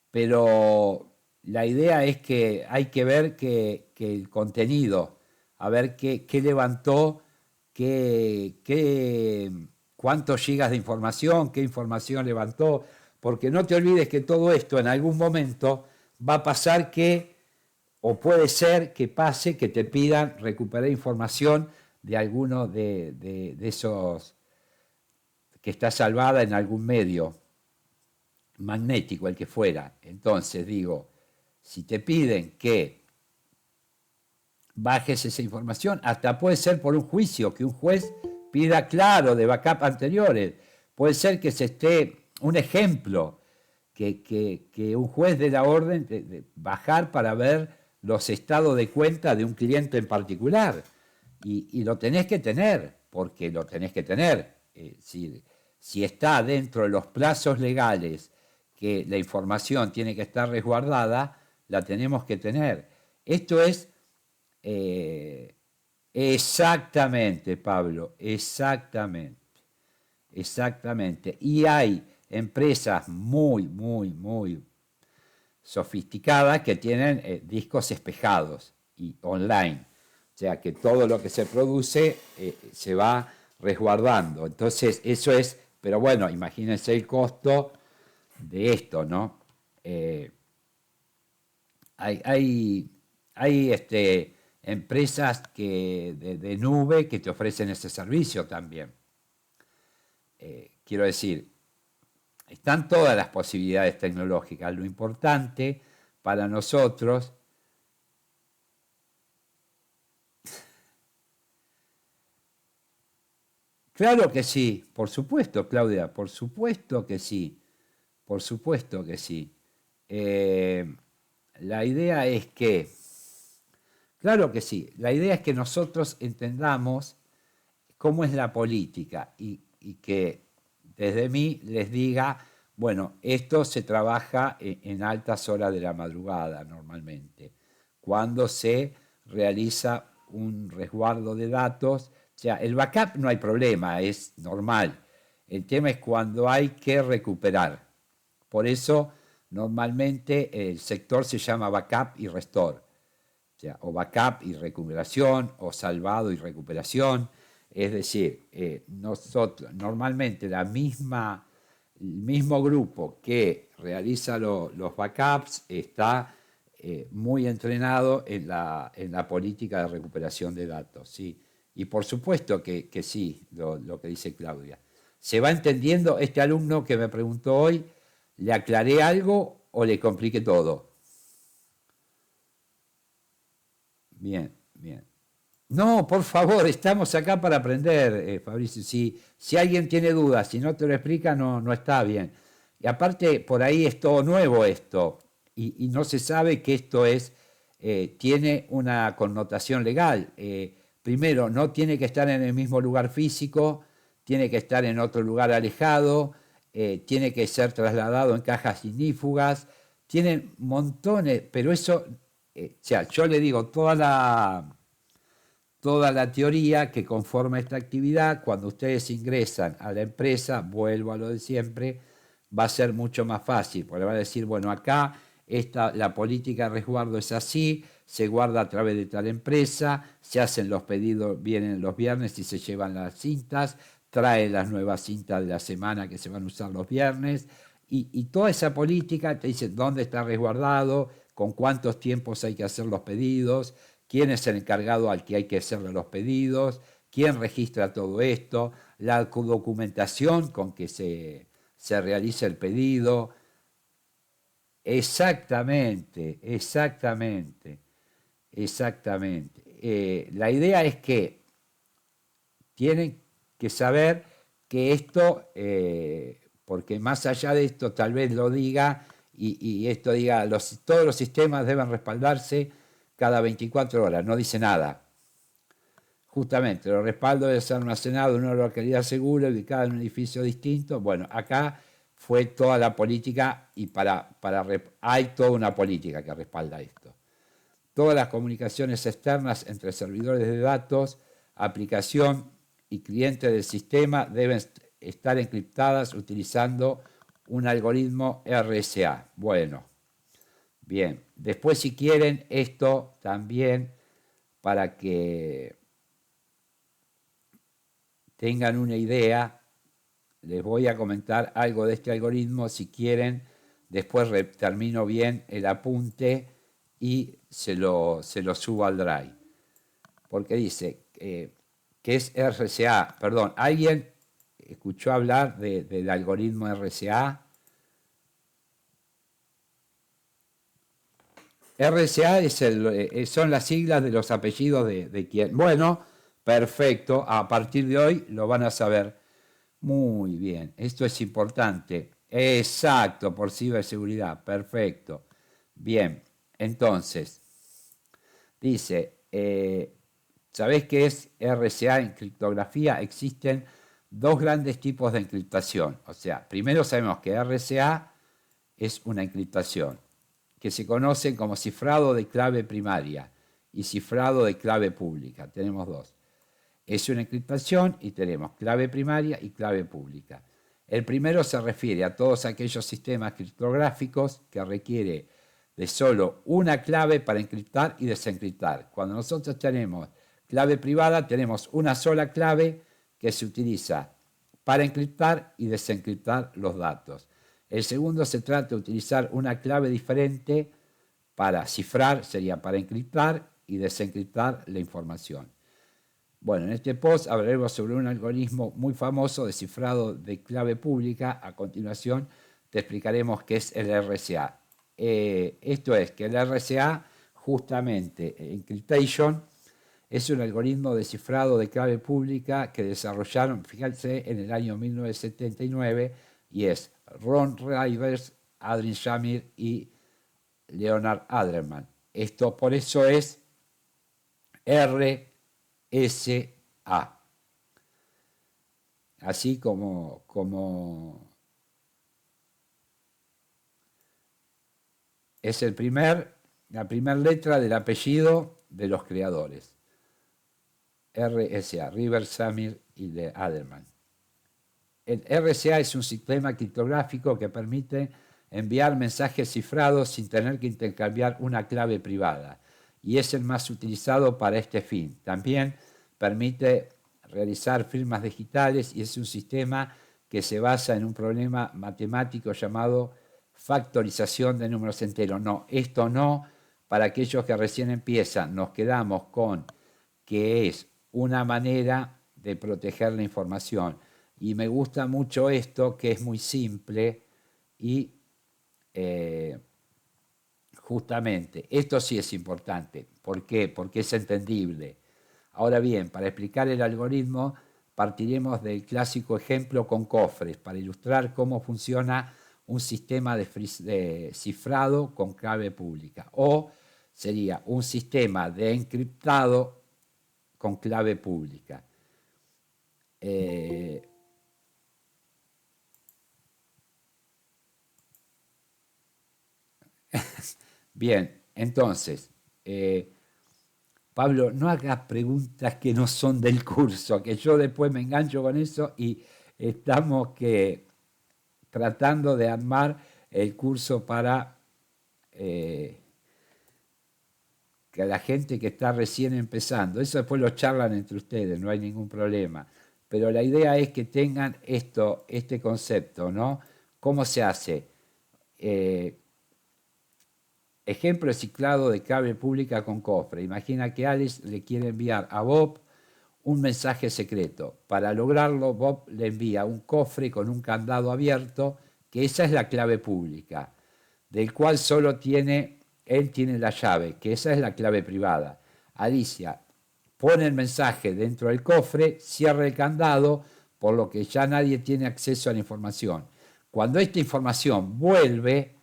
Pero la idea es que hay que ver que el contenido, a ver qué levantó, cuántos gigas de información, qué información levantó, porque no te olvides que todo esto en algún momento va a pasar o puede ser que pase que te pidan recuperar información de alguno de esos que está salvada en algún medio magnético, el que fuera. Entonces digo, si te piden que bajes esa información. Hasta puede ser por un juicio, que un juez pida claro de backup anteriores. Puede ser que se esté, un ejemplo, que un juez dé la orden de bajar para ver los estados de cuenta de un cliente en particular. Y lo tenés que tener, porque lo tenés que tener. Si está dentro de los plazos legales que la información tiene que estar resguardada, la tenemos que tener. Esto es exactamente, Pablo, exactamente. Y hay empresas muy sofisticadas que tienen discos espejados y online. O sea que todo lo que se produce se va resguardando. Entonces, eso es, pero bueno, imagínense el costo de esto, ¿no? Hay empresas de nube que te ofrecen ese servicio también. Quiero decir, están todas las posibilidades tecnológicas. Lo importante para nosotros claro que sí, por supuesto, Claudia, por supuesto que sí, por supuesto que sí. La idea es que, claro que sí, la idea es que nosotros entendamos cómo es la política y que desde mí les diga, bueno, esto se trabaja en altas horas de la madrugada normalmente, cuando se realiza un resguardo de datos. O sea, el backup no hay problema, es normal. El tema es cuando hay que recuperar. Por eso, normalmente el sector se llama backup y restore. O sea, o backup y recuperación, o salvado y recuperación. Es decir, nosotros, normalmente el mismo grupo que realiza los backups está muy entrenado en la política de recuperación de datos, ¿sí? Y por supuesto que sí, lo que dice Claudia. ¿Se va entendiendo? Este alumno que me preguntó hoy, ¿le aclaré algo o le compliqué todo? Bien. No, por favor, estamos acá para aprender, Fabricio. Si alguien tiene dudas, si no te lo explica, no está bien. Y aparte, por ahí es todo nuevo esto, y no se sabe que esto tiene una connotación legal. Primero, no tiene que estar en el mismo lugar físico, tiene que estar en otro lugar alejado, tiene que ser trasladado en cajas ignífugas, tienen montones, pero eso, yo le digo, toda la teoría que conforma esta actividad, cuando ustedes ingresan a la empresa, vuelvo a lo de siempre, va a ser mucho más fácil, porque va a decir, bueno, acá la política de resguardo es así, se guarda a través de tal empresa, se hacen los pedidos, vienen los viernes y se llevan las cintas, trae las nuevas cintas de la semana que se van a usar los viernes, y toda esa política te dice dónde está resguardado, con cuántos tiempos hay que hacer los pedidos, quién es el encargado al que hay que hacerle los pedidos, quién registra todo esto, la documentación con que se realiza el pedido. Exactamente. La idea es que tienen que saber que esto, porque más allá de esto tal vez lo diga, y esto diga, todos los sistemas deben respaldarse cada 24 horas, no dice nada. Justamente, los respaldos deben ser almacenados en una localidad segura, ubicada en un edificio distinto. Bueno, acá fue toda la política y hay toda una política que respalda esto. Todas las comunicaciones externas entre servidores de datos, aplicación y cliente del sistema deben estar encriptadas utilizando un algoritmo RSA. Bueno, bien. Después, si quieren, esto también para que tengan una idea, les voy a comentar algo de este algoritmo. Si quieren, después termino bien el apunte y se lo subo al Drive. Porque dice que es RSA. Perdón, ¿alguien escuchó hablar del algoritmo RSA? RSA son las siglas de los apellidos de quién. Bueno, perfecto. A partir de hoy lo van a saber. Muy bien. Esto es importante. Exacto, por ciberseguridad. Perfecto. Bien. Entonces, dice, ¿sabés qué es RSA en criptografía? Existen dos grandes tipos de encriptación. O sea, primero sabemos que RSA es una encriptación que se conoce como cifrado de clave primaria y cifrado de clave pública. Tenemos dos. Es una encriptación y tenemos clave primaria y clave pública. El primero se refiere a todos aquellos sistemas criptográficos que requiere de solo una clave para encriptar y desencriptar. Cuando nosotros tenemos clave privada, tenemos una sola clave que se utiliza para encriptar y desencriptar los datos. El segundo se trata de utilizar una clave diferente para cifrar, sería para encriptar y desencriptar la información. Bueno, en este post hablaremos sobre un algoritmo muy famoso de cifrado de clave pública. A continuación te explicaremos qué es el RSA. Esto es que el RSA, justamente, Encryptation, es un algoritmo de cifrado de clave pública que desarrollaron, fíjense, en el año 1979 y es Ron Rivers, Adrian Shamir y Leonard Adlerman. Esto por eso es RSA. Así como es la primera letra del apellido de los creadores. RSA, Rivers, Shamir y Adlerman. El RSA es un sistema criptográfico que permite enviar mensajes cifrados sin tener que intercambiar una clave privada y es el más utilizado para este fin. También permite realizar firmas digitales y es un sistema que se basa en un problema matemático llamado factorización de números enteros. No, esto no, para aquellos que recién empiezan, nos quedamos con que es una manera de proteger la información. Y me gusta mucho esto, que es muy simple y justamente, esto sí es importante. ¿Por qué? Porque es entendible. Ahora bien, para explicar el algoritmo, partiremos del clásico ejemplo con cofres, para ilustrar cómo funciona un sistema de cifrado con clave pública. O sería un sistema de encriptado con clave pública. Bien, entonces, Pablo, no hagas preguntas que no son del curso, que yo después me engancho con eso y estamos tratando de armar el curso para que la gente que está recién empezando, eso después lo charlan entre ustedes, no hay ningún problema, pero la idea es que tengan este concepto, ¿no? ¿Cómo se hace? Ejemplo de cifrado de clave pública con cofre. Imagina que Alice le quiere enviar a Bob un mensaje secreto. Para lograrlo, Bob le envía un cofre con un candado abierto, que esa es la clave pública, del cual solo él tiene la llave, que esa es la clave privada. Alicia pone el mensaje dentro del cofre, cierra el candado, por lo que ya nadie tiene acceso a la información. Cuando esta información vuelve,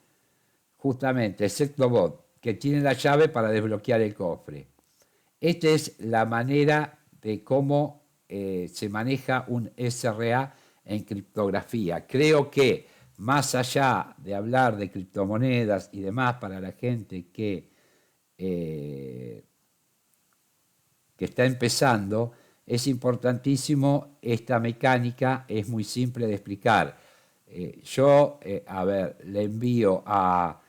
justamente, excepto Bob, que tiene la llave para desbloquear el cofre. Esta es la manera de cómo se maneja un SRA en criptografía. Creo que más allá de hablar de criptomonedas y demás para la gente que está empezando, es importantísimo esta mecánica, es muy simple de explicar. Yo le envío a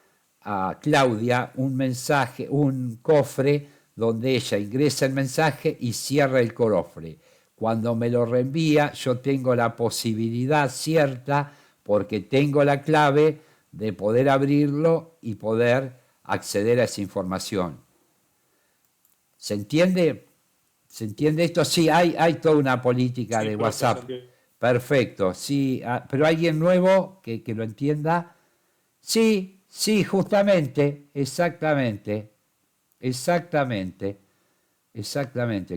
Claudia un mensaje, un cofre donde ella ingresa el mensaje y cierra el cofre. Cuando me lo reenvía, yo tengo la posibilidad cierta, porque tengo la clave, de poder abrirlo y poder acceder a esa información. ¿Se entiende? ¿Se entiende esto? Sí, hay toda una política de WhatsApp. Perfecto, sí. Pero alguien nuevo que lo entienda. Sí, sí, justamente, exactamente,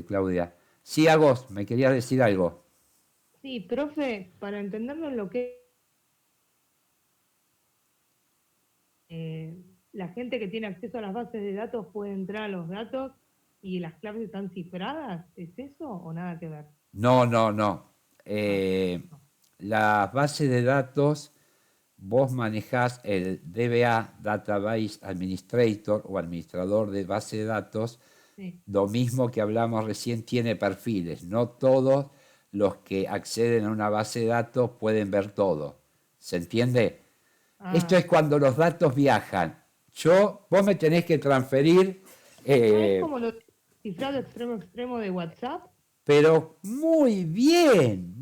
Claudia. Sí, Agos, me querías decir algo. Sí, profe, para entenderlo lo que la gente que tiene acceso a las bases de datos puede entrar a los datos y las claves están cifradas, ¿es eso o nada que ver? No, no, no. Ah, Las bases de datos, vos manejás el DBA, Database Administrator o administrador de base de datos, sí. lo mismo que hablamos recién, tiene perfiles. No todos los que acceden a una base de datos pueden ver todo. ¿Se entiende? Esto es Ah, cuando los datos viajan. Vos me tenés que transferir, es eh, como lo cifrado extremo a extremo de WhatsApp. pero muy bien.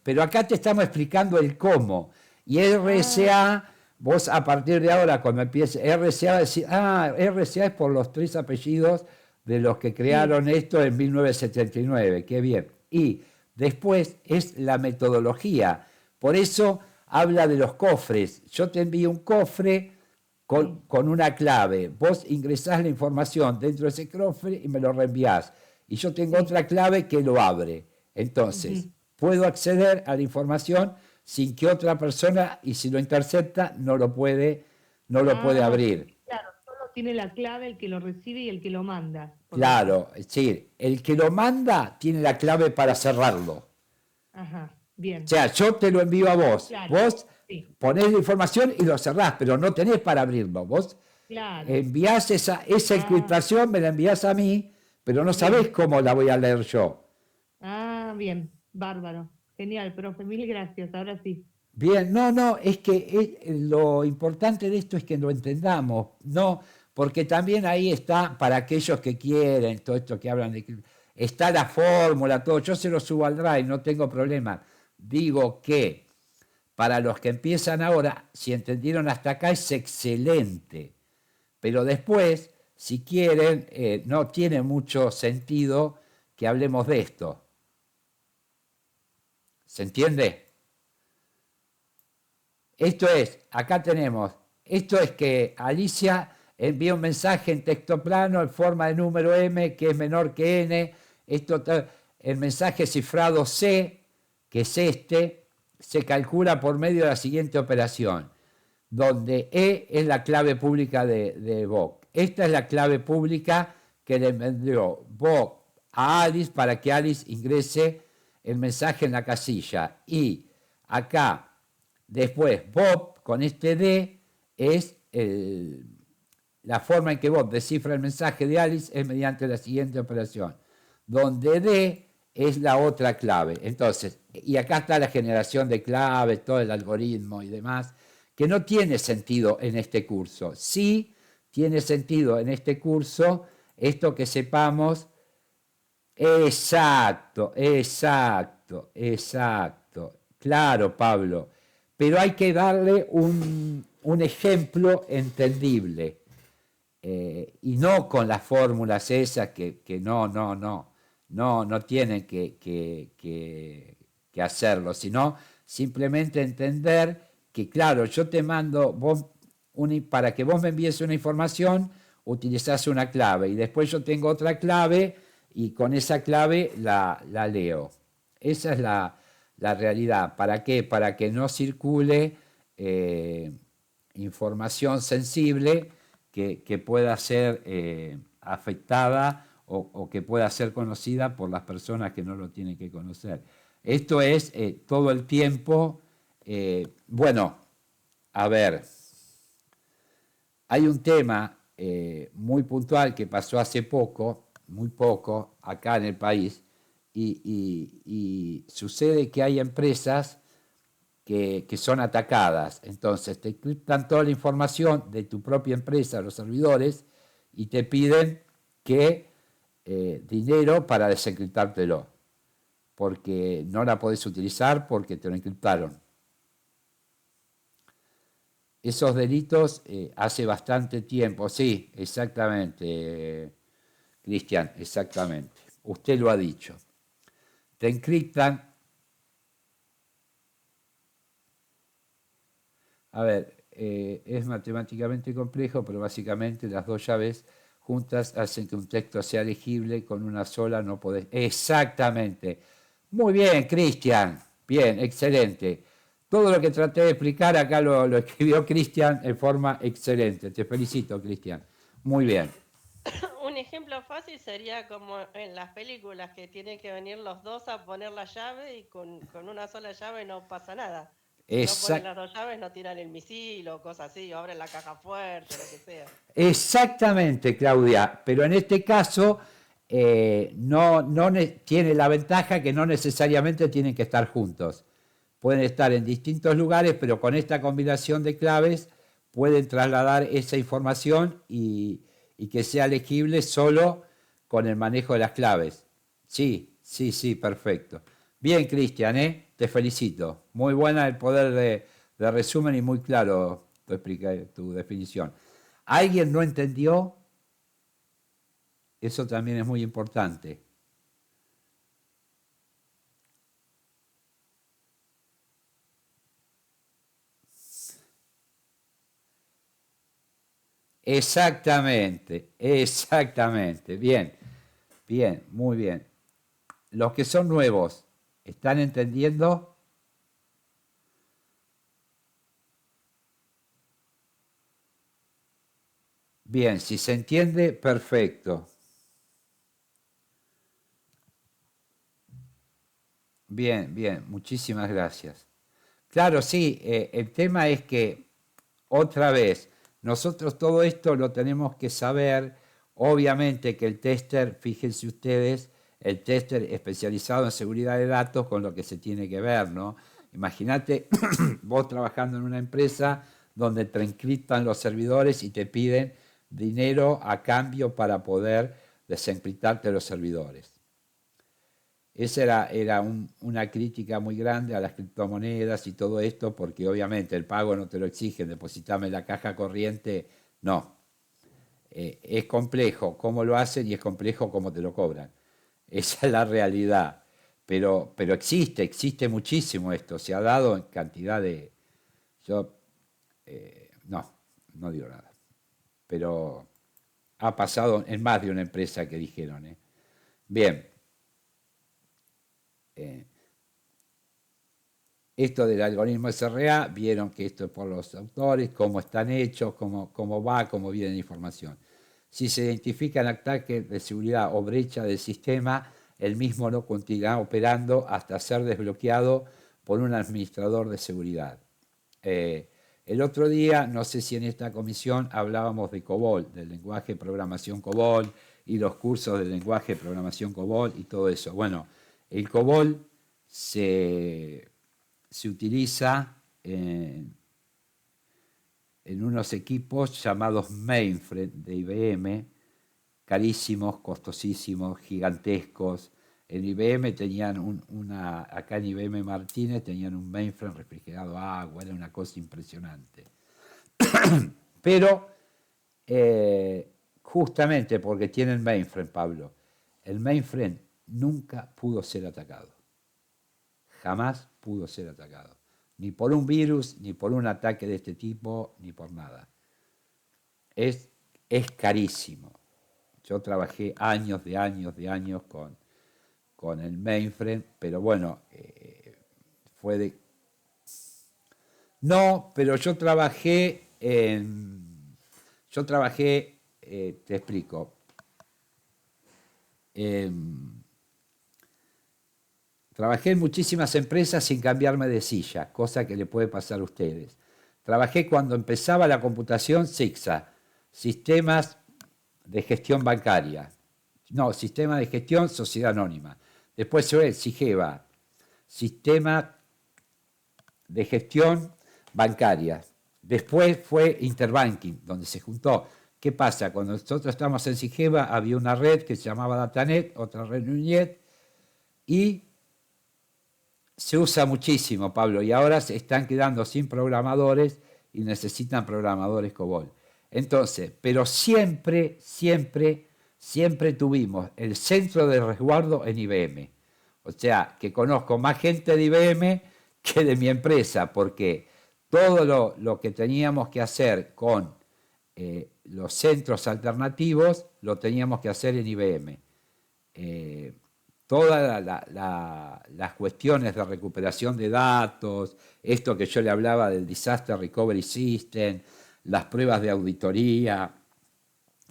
Pero acá te estamos explicando el cómo. Y Ah, RSA, vos a partir de ahora, cuando empieces RSA, va a decir, RSA es por los 3 apellidos de los que sí. crearon esto en 1979. Qué bien. Y después es la metodología. Por eso habla de los cofres. Yo te envío un cofre Sí. con una clave. Vos ingresás la información dentro de ese cofre y me lo reenviás. Y yo tengo Sí. otra clave que lo abre. Entonces, Ujú. puedo acceder a la información sin que otra persona, y si lo intercepta, no lo puede Ah, abrir. claro, solo tiene la clave el que lo recibe y el que lo manda, por decir. Claro, es decir, el que lo manda tiene la clave para cerrarlo. Ajá, O bien, sea, yo te lo envío a vos. claro, Vos sí, ponés la información y lo cerrás, pero no tenés para abrirlo. Vos claro. enviás esa Ah, encriptación, me la enviás a mí, pero no sabés bien. cómo la voy a leer yo. Ah, bien, bárbaro. Genial, profe, mil gracias. Ahora sí. Bien, no, no, es que lo importante de esto es que lo entendamos, no, porque también ahí está, para aquellos que quieren, todo esto que hablan de que está la fórmula, todo, yo se lo subo al Drive, no tengo problema. Digo que para los que empiezan ahora, si entendieron hasta acá, es excelente, pero después, si quieren, no tiene mucho sentido que hablemos de esto. ¿Se entiende? Esto es, acá tenemos, esto es que Alicia envía un mensaje en texto plano en forma de número M que es menor que N, el mensaje cifrado C, que es este, se calcula por medio de la siguiente operación, donde E es la clave pública de Bob. Esta es la clave pública que le envió Bob a Alice para que Alice ingrese el mensaje en la casilla. Y acá después, Bob, con este D, es la forma en que Bob descifra el mensaje de Alice es mediante la siguiente operación, donde D es la otra clave. Entonces, y acá está la generación de claves, todo el algoritmo y demás, que no tiene sentido en este curso. Sí tiene sentido en este curso esto que sepamos. Exacto. Claro, Pablo. Pero hay que darle un ejemplo entendible. Y no con las fórmulas esas que no tienen que hacerlo, sino simplemente entender que, claro, yo te mando, para que vos me envíes una información, utilizás una clave y después yo tengo otra clave y con esa clave la leo. Esa es la realidad. ¿Para qué? Para que no circule información sensible que pueda ser afectada o que pueda ser conocida por las personas que no lo tienen que conocer. Esto es todo el tiempo. Bueno, a ver, hay un tema muy puntual que pasó hace poco, muy poco, acá en el país, y sucede que hay empresas que son atacadas. Entonces te encriptan toda la información de tu propia empresa, los servidores, y te piden que dinero para desencriptártelo, porque no la podés utilizar porque te lo encriptaron. Esos delitos hace bastante tiempo, sí, exactamente, Cristian, exactamente. Usted lo ha dicho. Te encriptan. A ver, es matemáticamente complejo, pero básicamente las dos llaves juntas hacen que un texto sea legible, con una sola no podés. Exactamente. Muy bien, Cristian. Bien, excelente. Todo lo que traté de explicar acá lo escribió Cristian en forma excelente. Te felicito, Cristian. Muy bien. Un ejemplo fácil sería como en las películas que tienen que venir los dos a poner la llave y con una sola llave no pasa nada. Si no ponen las dos llaves, no tiran el misil o cosas así, o abren la caja fuerte, lo que sea. Exactamente, Claudia, pero en este caso tiene la ventaja que no necesariamente tienen que estar juntos. Pueden estar en distintos lugares, pero con esta combinación de claves pueden trasladar esa información y que sea legible solo con el manejo de las claves. Sí, perfecto. Bien, Cristian, te felicito. Muy buena el poder de resumen y muy claro tu definición. ¿Alguien no entendió? Eso también es muy importante. Exactamente. Bien, muy bien. Los que son nuevos, ¿están entendiendo? Bien, si se entiende, perfecto. Bien, muchísimas gracias. Claro, sí, el tema es que, otra vez, nosotros todo esto lo tenemos que saber. Obviamente que el tester, fíjense ustedes, el tester especializado en seguridad de datos con lo que se tiene que ver, ¿no? Imagínate vos trabajando en una empresa donde te encriptan los servidores y te piden dinero a cambio para poder desencriptarte los servidores. Esa era una crítica muy grande a las criptomonedas y todo esto, porque obviamente el pago no te lo exigen, depositame en la caja corriente, no. Es complejo cómo lo hacen y es complejo cómo te lo cobran. Esa es la realidad. Pero existe muchísimo esto, se ha dado en cantidad de... no digo nada. Pero ha pasado en más de una empresa que dijeron. Bien. Esto del algoritmo SRA, vieron que esto es por los autores, cómo están hechos, cómo va, cómo viene la información. Si se identifican ataques de seguridad o brecha del sistema, el mismo no continuará operando hasta ser desbloqueado por un administrador de seguridad. El otro día, no sé si en esta comisión hablábamos de COBOL, del lenguaje de programación COBOL y los cursos del lenguaje de programación COBOL y todo eso. Bueno, el COBOL se utiliza en unos equipos llamados mainframe de IBM, carísimos, costosísimos, gigantescos. En IBM tenían acá en IBM Martínez tenían un mainframe refrigerado a agua, era una cosa impresionante. Pero justamente porque tienen mainframe, Pablo, el mainframe nunca pudo ser atacado. Jamás pudo ser atacado. Ni por un virus, ni por un ataque de este tipo, ni por nada. Es carísimo. Yo trabajé años con el mainframe, pero bueno, fue de... No, pero yo trabajé, te explico, trabajé en muchísimas empresas sin cambiarme de silla, cosa que le puede pasar a ustedes. Trabajé cuando empezaba la computación SIGSA, Sistemas de Gestión Bancaria. No, Sistema de Gestión Sociedad Anónima. Después fue SIGEVA, Sistema de Gestión Bancaria. Después fue Interbanking, donde se juntó. ¿Qué pasa? Cuando nosotros estábamos en SIGEVA había una red que se llamaba Datanet, otra red Nunet, y se usa muchísimo, Pablo, y ahora se están quedando sin programadores y necesitan programadores COBOL. Entonces, pero siempre tuvimos el centro de resguardo en IBM. O sea, que conozco más gente de IBM que de mi empresa, porque todo lo que teníamos que hacer con los centros alternativos lo teníamos que hacer en IBM. Todas las cuestiones de recuperación de datos, esto que yo le hablaba del Disaster Recovery System, las pruebas de auditoría,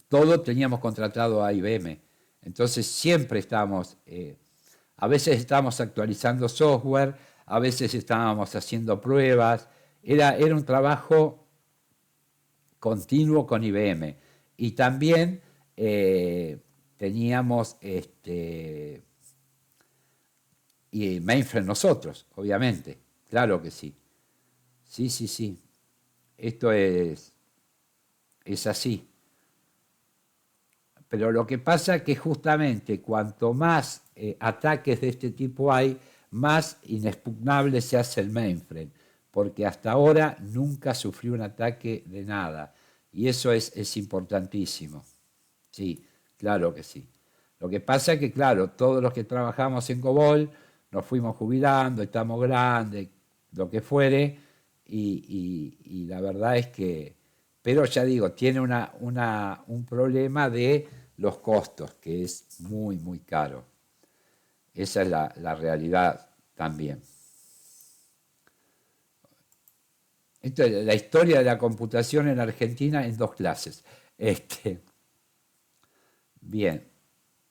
todo teníamos contratado a IBM. Entonces siempre estábamos, a veces estábamos actualizando software, a veces estábamos haciendo pruebas, era un trabajo continuo con IBM. Y también teníamos y mainframe nosotros, obviamente, claro que sí. Sí. Esto es así. Pero lo que pasa es que justamente cuanto más ataques de este tipo hay, más inexpugnable se hace el mainframe, porque hasta ahora nunca sufrió un ataque de nada. Y eso es importantísimo. Sí, claro que sí. Lo que pasa es que, claro, todos los que trabajamos en COBOL nos fuimos jubilando, estamos grandes, lo que fuere, y la verdad es que, pero ya digo, tiene un problema de los costos, que es muy, muy caro. Esa es la realidad también. Esto es la historia de la computación en Argentina en 2 clases. Bien,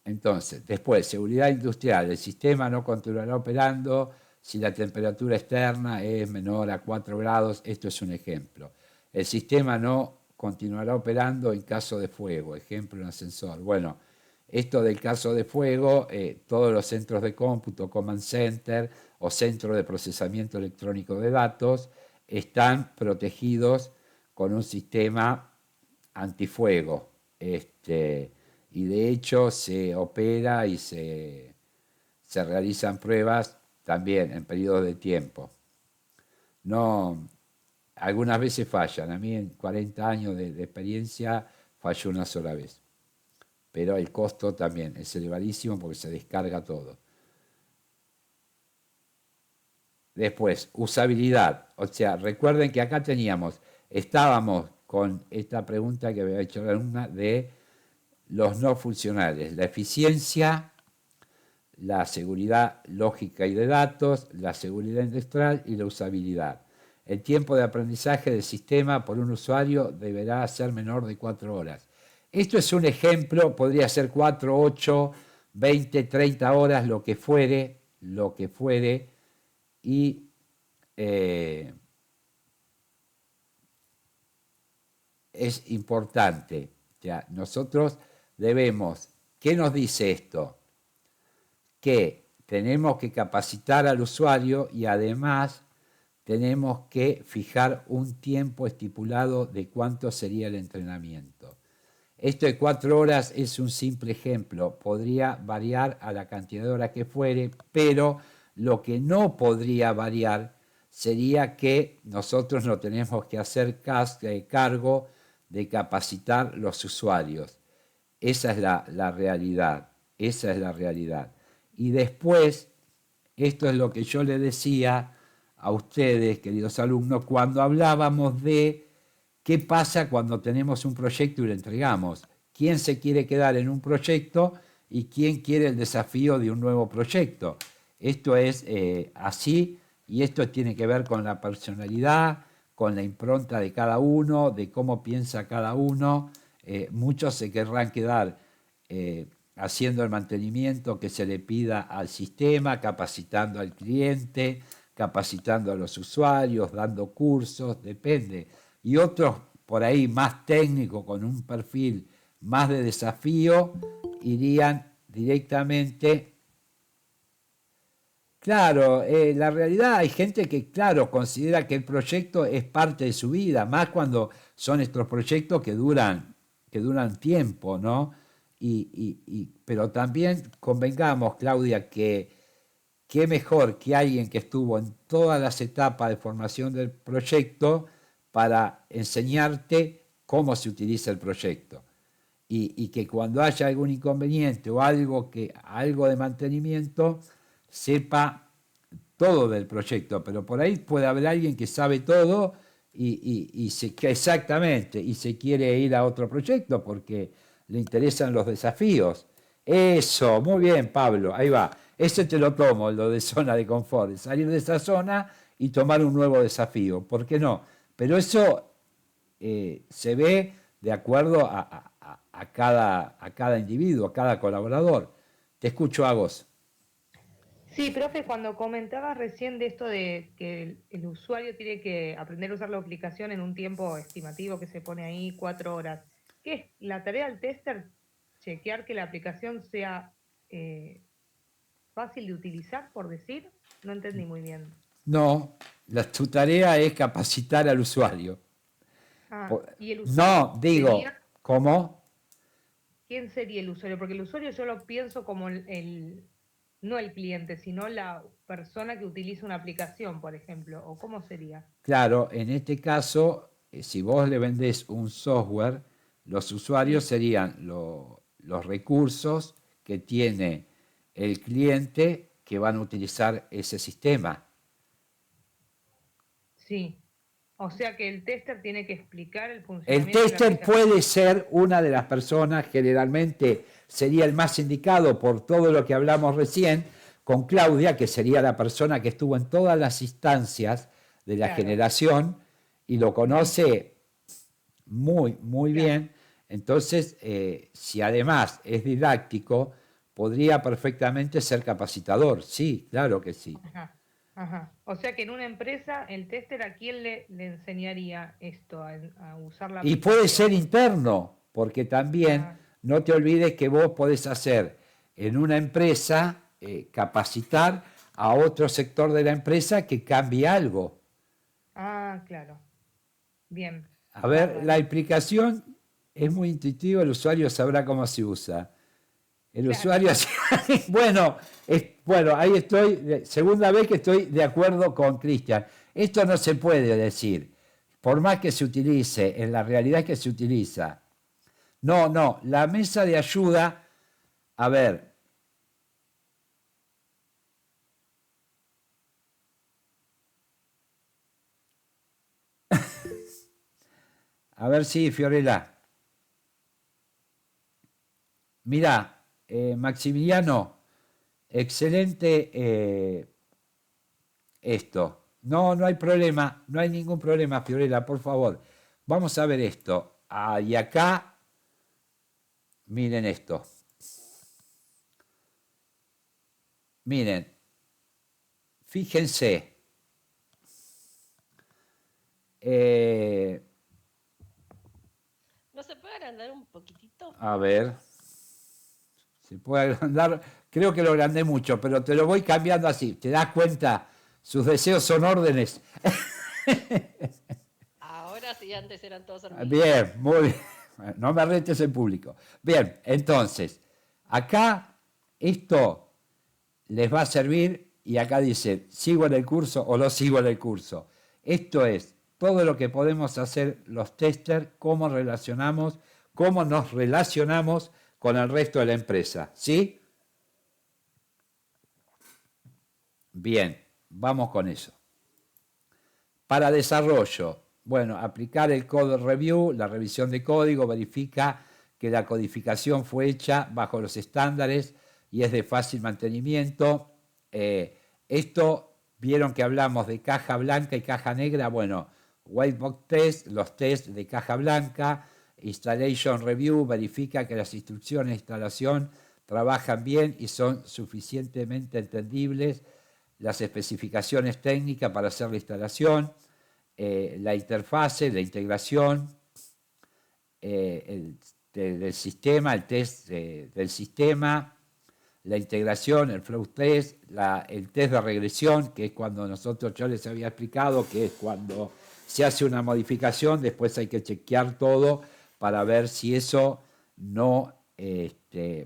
entonces, después, seguridad industrial. El sistema no continuará operando si la temperatura externa es menor a 4 grados. Esto es un ejemplo. El sistema no continuará operando en caso de fuego. Ejemplo, un ascensor. Bueno, esto del caso de fuego, todos los centros de cómputo, command center o centro de procesamiento electrónico de datos, están protegidos con un sistema antifuego. Y de hecho se opera y se realizan pruebas también en periodos de tiempo. No, algunas veces fallan. A mí en 40 años de experiencia falló una sola vez. Pero el costo también es elevadísimo porque se descarga todo. Después, usabilidad. O sea, recuerden que acá estábamos con esta pregunta que había hecho la alumna de los no funcionales, la eficiencia, la seguridad lógica y de datos, la seguridad industrial y la usabilidad. El tiempo de aprendizaje del sistema por un usuario deberá ser menor de 4 horas. Esto es un ejemplo, podría ser 4, 8, 20, 30 horas, lo que fuere, y es importante. Ya, nosotros debemos, ¿qué nos dice esto? Que tenemos que capacitar al usuario y además tenemos que fijar un tiempo estipulado de cuánto sería el entrenamiento. Esto de 4 horas es un simple ejemplo, podría variar a la cantidad de horas que fuere, pero lo que no podría variar sería que nosotros no tenemos que hacer cargo de capacitar los usuarios. Esa es la realidad, esa es la realidad. Y después, esto es lo que yo le decía a ustedes, queridos alumnos, cuando hablábamos de qué pasa cuando tenemos un proyecto y lo entregamos. ¿Quién se quiere quedar en un proyecto y quién quiere el desafío de un nuevo proyecto? Esto es así, y esto tiene que ver con la personalidad, con la impronta de cada uno, de cómo piensa cada uno. Muchos se querrán quedar haciendo el mantenimiento que se le pida al sistema, capacitando al cliente, capacitando a los usuarios, dando cursos, depende. Y otros por ahí más técnicos, con un perfil más de desafío, irían directamente. Claro, la realidad, hay gente que, claro, considera que el proyecto es parte de su vida, más cuando son estos proyectos que duran tiempo, ¿no? Pero también convengamos, Claudia, que qué mejor que alguien que estuvo en todas las etapas de formación del proyecto para enseñarte cómo se utiliza el proyecto. Y que cuando haya algún inconveniente o algo de mantenimiento, sepa todo del proyecto. Pero por ahí puede haber alguien que sabe todo exactamente, y se quiere ir a otro proyecto porque le interesan los desafíos. Eso, muy bien, Pablo, ahí va. Ese te lo tomo, lo de zona de confort, salir de esa zona y tomar un nuevo desafío. ¿Por qué no? Pero eso se ve de acuerdo a cada individuo, a cada colaborador. Te escucho, Agos. Sí, profe, cuando comentabas recién de esto de que el usuario tiene que aprender a usar la aplicación en un tiempo estimativo que se pone ahí, 4 horas, ¿qué es la tarea del tester? Chequear que la aplicación sea fácil de utilizar, por decir. No entendí muy bien. No, tu tarea es capacitar al usuario. ¿Y el usuario No, digo, sería? ¿cómo? ¿Quién sería el usuario? Porque el usuario yo lo pienso como no el cliente, sino la persona que utiliza una aplicación, por ejemplo. ¿O cómo sería? Claro, en este caso, si vos le vendés un software, los usuarios serían los recursos que tiene el cliente que van a utilizar ese sistema. Sí. O sea que el tester tiene que explicar el funcionamiento. El tester puede ser una de las personas, generalmente sería el más indicado por todo lo que hablamos recién, con Claudia, que sería la persona que estuvo en todas las instancias de la generación y lo conoce muy, muy bien. Entonces, si además es didáctico, podría perfectamente ser capacitador. Sí, claro que sí. Ajá. O sea que en una empresa, el tester, ¿a quién le enseñaría esto, a usar la Y aplicación? puede ser interno, porque también no te olvides que vos podés hacer en una empresa, capacitar a otro sector de la empresa que cambie algo. Ah, claro. Bien. A ver, la explicación es muy intuitiva, el usuario sabrá cómo se usa. El usuario, bueno, ahí estoy, segunda vez que estoy de acuerdo con Cristian. Esto no se puede decir, por más que se utilice, en la realidad es que se utiliza. No, la mesa de ayuda, a ver. A ver si, Fiorella. Mirá, Maximiliano, excelente esto. No hay problema, no hay ningún problema, Fiorella, por favor. Vamos a ver esto. Y acá, miren esto. Miren, fíjense. ¿No se puede agrandar un poquitito? A ver. Se puede agrandar. Creo que lo agrandé mucho, pero te lo voy cambiando así. ¿Te das cuenta? Sus deseos son órdenes. Ahora sí, antes eran todos hormigas. Bien, muy bien. No me retes en público. Bien, entonces, acá esto les va a servir y acá dice, ¿sigo en el curso o no sigo en el curso? Esto es todo lo que podemos hacer los testers, cómo nos relacionamos con el resto de la empresa, ¿sí? Bien, vamos con eso. Para desarrollo, bueno, aplicar el code review, la revisión de código, verifica que la codificación fue hecha bajo los estándares y es de fácil mantenimiento. Esto, vieron que hablamos de caja blanca y caja negra, bueno, white box test, los test de caja blanca, installation review, verifica que las instrucciones de instalación trabajan bien y son suficientemente entendibles, las especificaciones técnicas para hacer la instalación, la interfase, la integración del sistema, el test del sistema, la integración, el flow test, el test de regresión, que es cuando yo les había explicado, que es cuando se hace una modificación, después hay que chequear todo para ver si eso no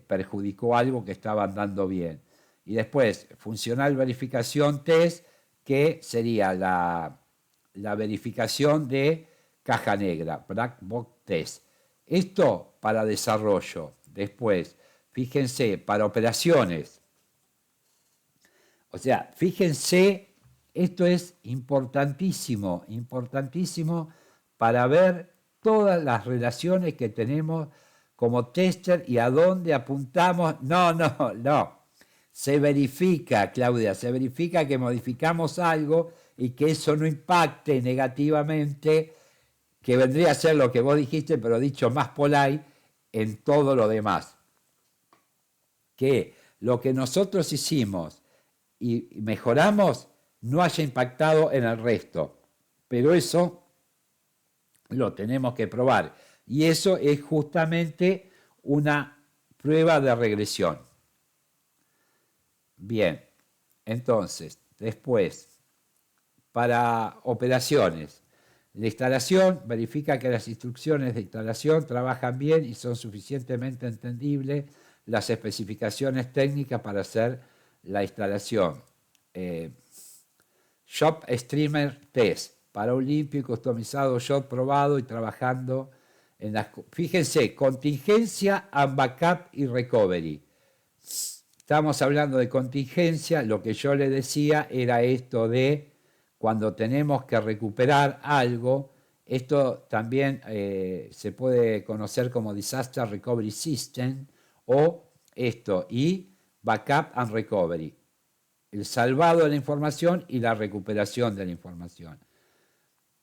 perjudicó algo que estaba andando bien. Y después, funcional verificación test, que sería la verificación de caja negra, black box test. Esto para desarrollo. Después, fíjense, para operaciones. O sea, fíjense esto es importantísimo, importantísimo para ver todas las relaciones que tenemos como tester y a dónde apuntamos. No. Se verifica, Claudia, se verifica que modificamos algo y que eso no impacte negativamente, que vendría a ser lo que vos dijiste, pero dicho más polite, en todo lo demás. Que lo que nosotros hicimos y mejoramos no haya impactado en el resto. Pero eso lo tenemos que probar. Y eso es justamente una prueba de regresión. Bien, entonces, después, para operaciones, la instalación verifica que las instrucciones de instalación trabajan bien y son suficientemente entendibles las especificaciones técnicas para hacer la instalación. Shop Streamer Test, para un limpio y customizado shop probado y trabajando en las... Fíjense, contingencia, and backup y recovery. Estamos hablando de contingencia, lo que yo le decía era esto de cuando tenemos que recuperar algo, esto también se puede conocer como Disaster Recovery System o esto, y Backup and Recovery, el salvado de la información y la recuperación de la información.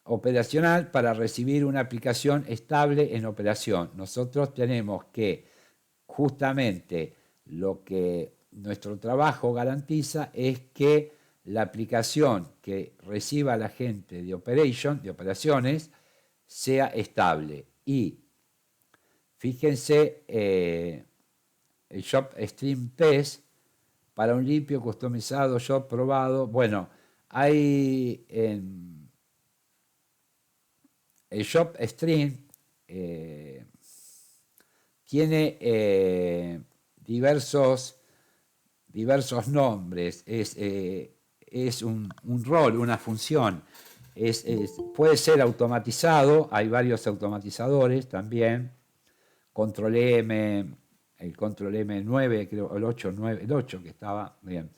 Operacional para recibir una aplicación estable en operación. Nosotros tenemos que justamente lo que nuestro trabajo garantiza es que la aplicación que reciba la gente de operaciones, sea estable. Y fíjense, el Shop Stream Test para un limpio, customizado, shop probado. Bueno, hay en el Shop Stream tiene diversos nombres, es un rol, una función, puede ser automatizado, hay varios automatizadores también, Control M, el Control M9, creo, el 8 que estaba bien,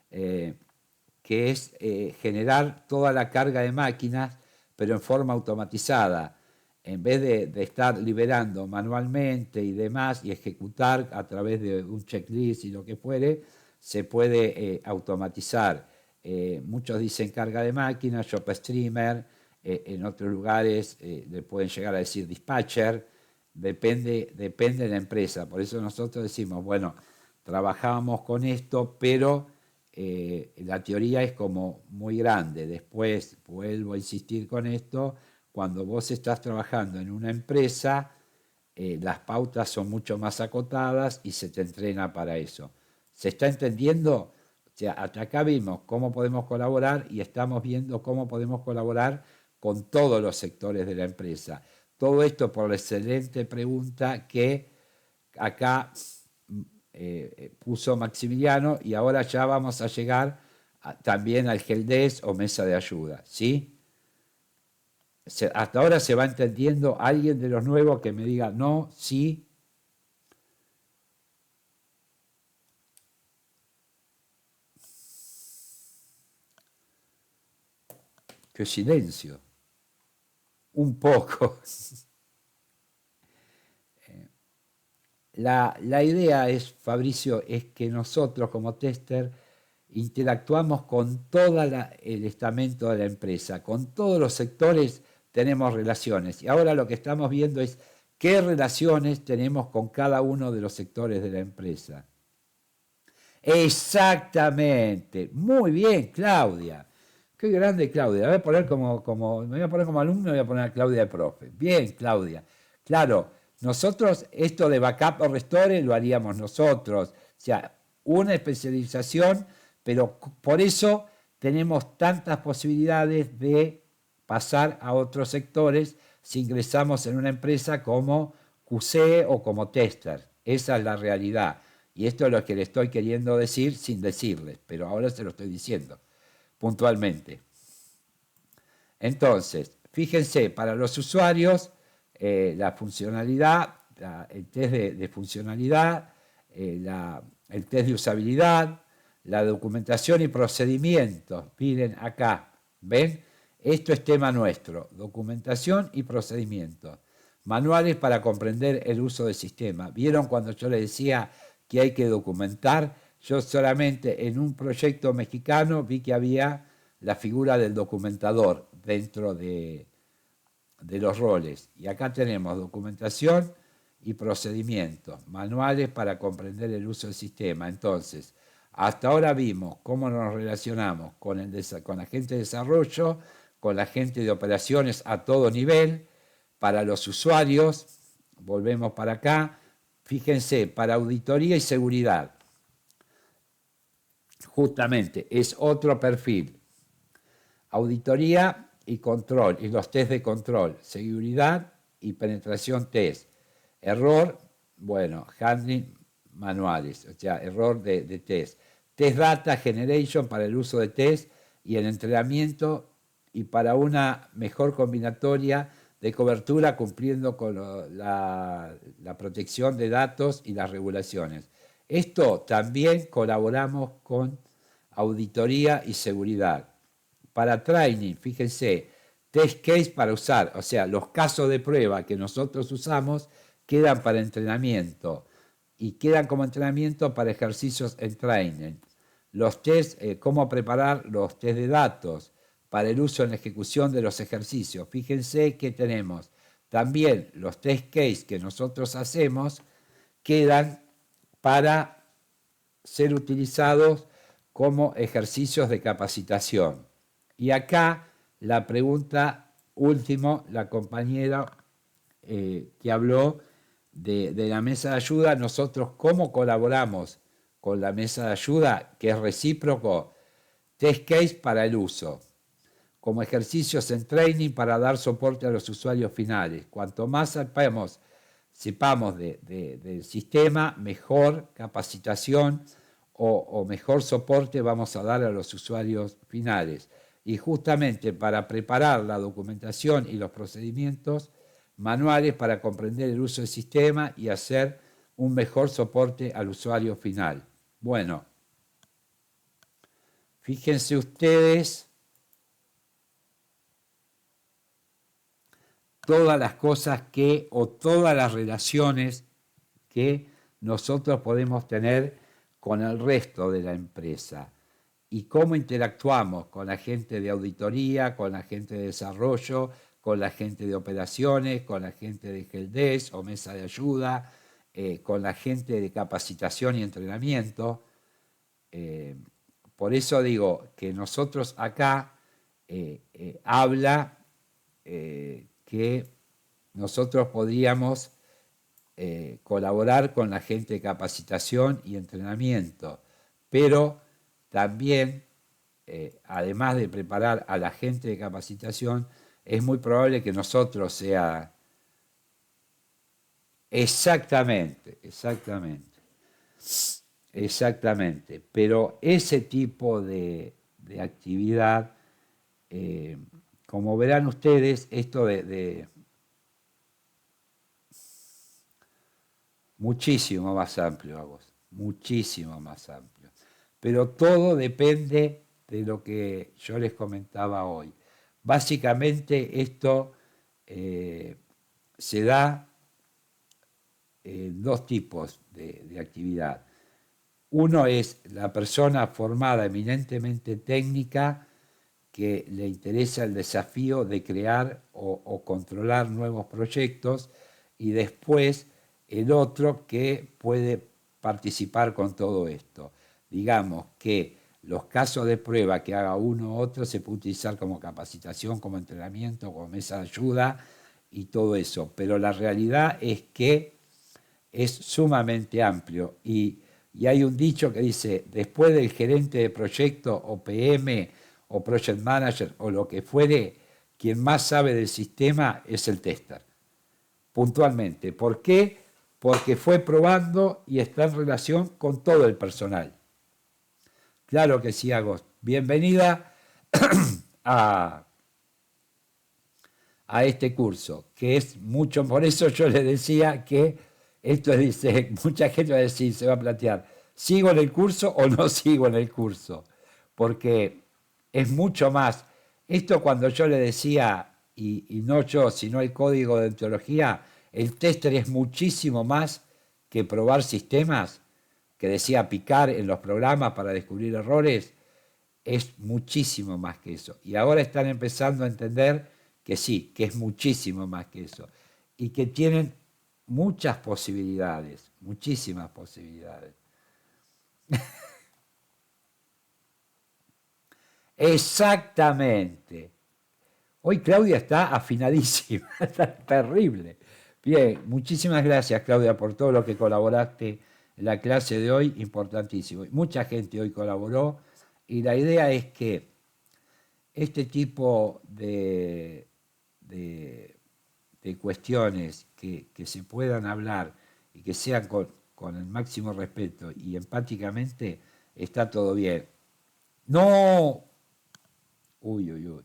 que es generar toda la carga de máquinas, pero en forma automatizada, en vez de estar liberando manualmente y demás y ejecutar a través de un checklist y lo que fuere, se puede automatizar. Muchos dicen carga de máquinas, Shop Streamer, en otros lugares le pueden llegar a decir dispatcher, depende de la empresa. Por eso nosotros decimos, bueno, trabajábamos con esto, pero la teoría es como muy grande. Después vuelvo a insistir con esto. Cuando vos estás trabajando en una empresa, las pautas son mucho más acotadas y se te entrena para eso. ¿Se está entendiendo? O sea, hasta acá vimos cómo podemos colaborar y estamos viendo cómo podemos colaborar con todos los sectores de la empresa. Todo esto por la excelente pregunta que acá puso Maximiliano, y ahora ya vamos a llegar también al helpdesk o mesa de ayuda, ¿sí? Hasta ahora se va entendiendo. Alguien de los nuevos que me diga no, sí. Qué silencio. Un poco. La idea es, Fabricio, es que nosotros como tester interactuamos con todo el estamento de la empresa, con todos los sectores tenemos relaciones. Y ahora lo que estamos viendo es qué relaciones tenemos con cada uno de los sectores de la empresa. Exactamente. Muy bien, Claudia. Qué grande, Claudia. Me voy a poner como alumno, voy a poner a Claudia de profe. Bien, Claudia. Claro, nosotros esto de backup o restore lo haríamos nosotros. O sea, una especialización, pero por eso tenemos tantas posibilidades de pasar a otros sectores si ingresamos en una empresa como QC o como tester. Esa es la realidad. Y esto es lo que le estoy queriendo decir sin decirles, pero ahora se lo estoy diciendo puntualmente. Entonces, fíjense, para los usuarios, la funcionalidad, el test de funcionalidad, el test de usabilidad, la documentación y procedimientos. Miren acá, ¿ven? Esto es tema nuestro, documentación y procedimientos. Manuales para comprender el uso del sistema. ¿Vieron cuando yo les decía que hay que documentar? Yo solamente en un proyecto mexicano vi que había la figura del documentador dentro de los roles. Y acá tenemos documentación y procedimientos, manuales para comprender el uso del sistema. Entonces, hasta ahora vimos cómo nos relacionamos con la gente de desarrollo, con la gente de operaciones a todo nivel, para los usuarios, volvemos para acá, fíjense, para auditoría y seguridad. Justamente, es otro perfil. Auditoría y control, y los test de control, seguridad y penetración test. Error, bueno, handling manuales, o sea, error de test. Test data generation para el uso de test y el entrenamiento y para una mejor combinatoria de cobertura cumpliendo con la protección de datos y las regulaciones. Esto también colaboramos con auditoría y seguridad. Para training, fíjense, test case para usar, o sea, los casos de prueba que nosotros usamos quedan para entrenamiento y quedan como entrenamiento para ejercicios en training. Los test, cómo preparar los test de datos para el uso en la ejecución de los ejercicios. Fíjense que tenemos también los test case que nosotros hacemos quedan para ser utilizados como ejercicios de capacitación. Y acá la pregunta último, la compañera que habló de la mesa de ayuda, nosotros cómo colaboramos con la mesa de ayuda, que es recíproco, test case para el uso, como ejercicios en training para dar soporte a los usuarios finales. Cuanto más sepamos del sistema, mejor capacitación o mejor soporte vamos a dar a los usuarios finales. Y justamente para preparar la documentación y los procedimientos manuales para comprender el uso del sistema y hacer un mejor soporte al usuario final. Bueno, fíjense ustedes todas las cosas o todas las relaciones que nosotros podemos tener con el resto de la empresa y cómo interactuamos con la gente de auditoría, con la gente de desarrollo, con la gente de operaciones, con la gente de helpdesk o mesa de ayuda, con la gente de capacitación y entrenamiento. Por eso digo que nosotros acá habla que nosotros podríamos colaborar con la gente de capacitación y entrenamiento, pero también, además de preparar a la gente de capacitación, es muy probable que nosotros sea exactamente, pero ese tipo de actividad, como verán ustedes, esto de muchísimo más amplio, muchísimo más amplio. Pero todo depende de lo que yo les comentaba hoy. Básicamente esto se da en dos tipos de actividad. Uno es la persona formada eminentemente técnica que le interesa el desafío de crear o controlar nuevos proyectos, y después el otro que puede participar con todo esto. Digamos que los casos de prueba que haga uno u otro se puede utilizar como capacitación, como entrenamiento, como mesa de ayuda y todo eso. Pero la realidad es que es sumamente amplio y hay un dicho que dice, después del gerente de proyecto o PM o project manager o lo que fuere, quien más sabe del sistema es el tester. Puntualmente. ¿Por qué? Porque fue probando y está en relación con todo el personal. Claro que sí, Agos. Bienvenida a este curso, que es mucho, por eso yo le decía que esto dice, mucha gente va a decir, se va a plantear, ¿sigo en el curso o no sigo en el curso? Porque es mucho más. Esto cuando yo le decía, y no yo, sino el código de ontología, el tester es muchísimo más que probar sistemas, que decía picar en los programas para descubrir errores, es muchísimo más que eso. Y ahora están empezando a entender que sí, que es muchísimo más que eso. Y que tienen muchas posibilidades, muchísimas posibilidades. Exactamente. Hoy Claudia está afinadísima, está terrible. Bien, muchísimas gracias Claudia por todo lo que colaboraste en la clase de hoy, importantísimo. Mucha gente hoy colaboró y la idea es que este tipo de cuestiones que se puedan hablar y que sean con el máximo respeto y empáticamente, está todo bien. No, uy, uy, uy.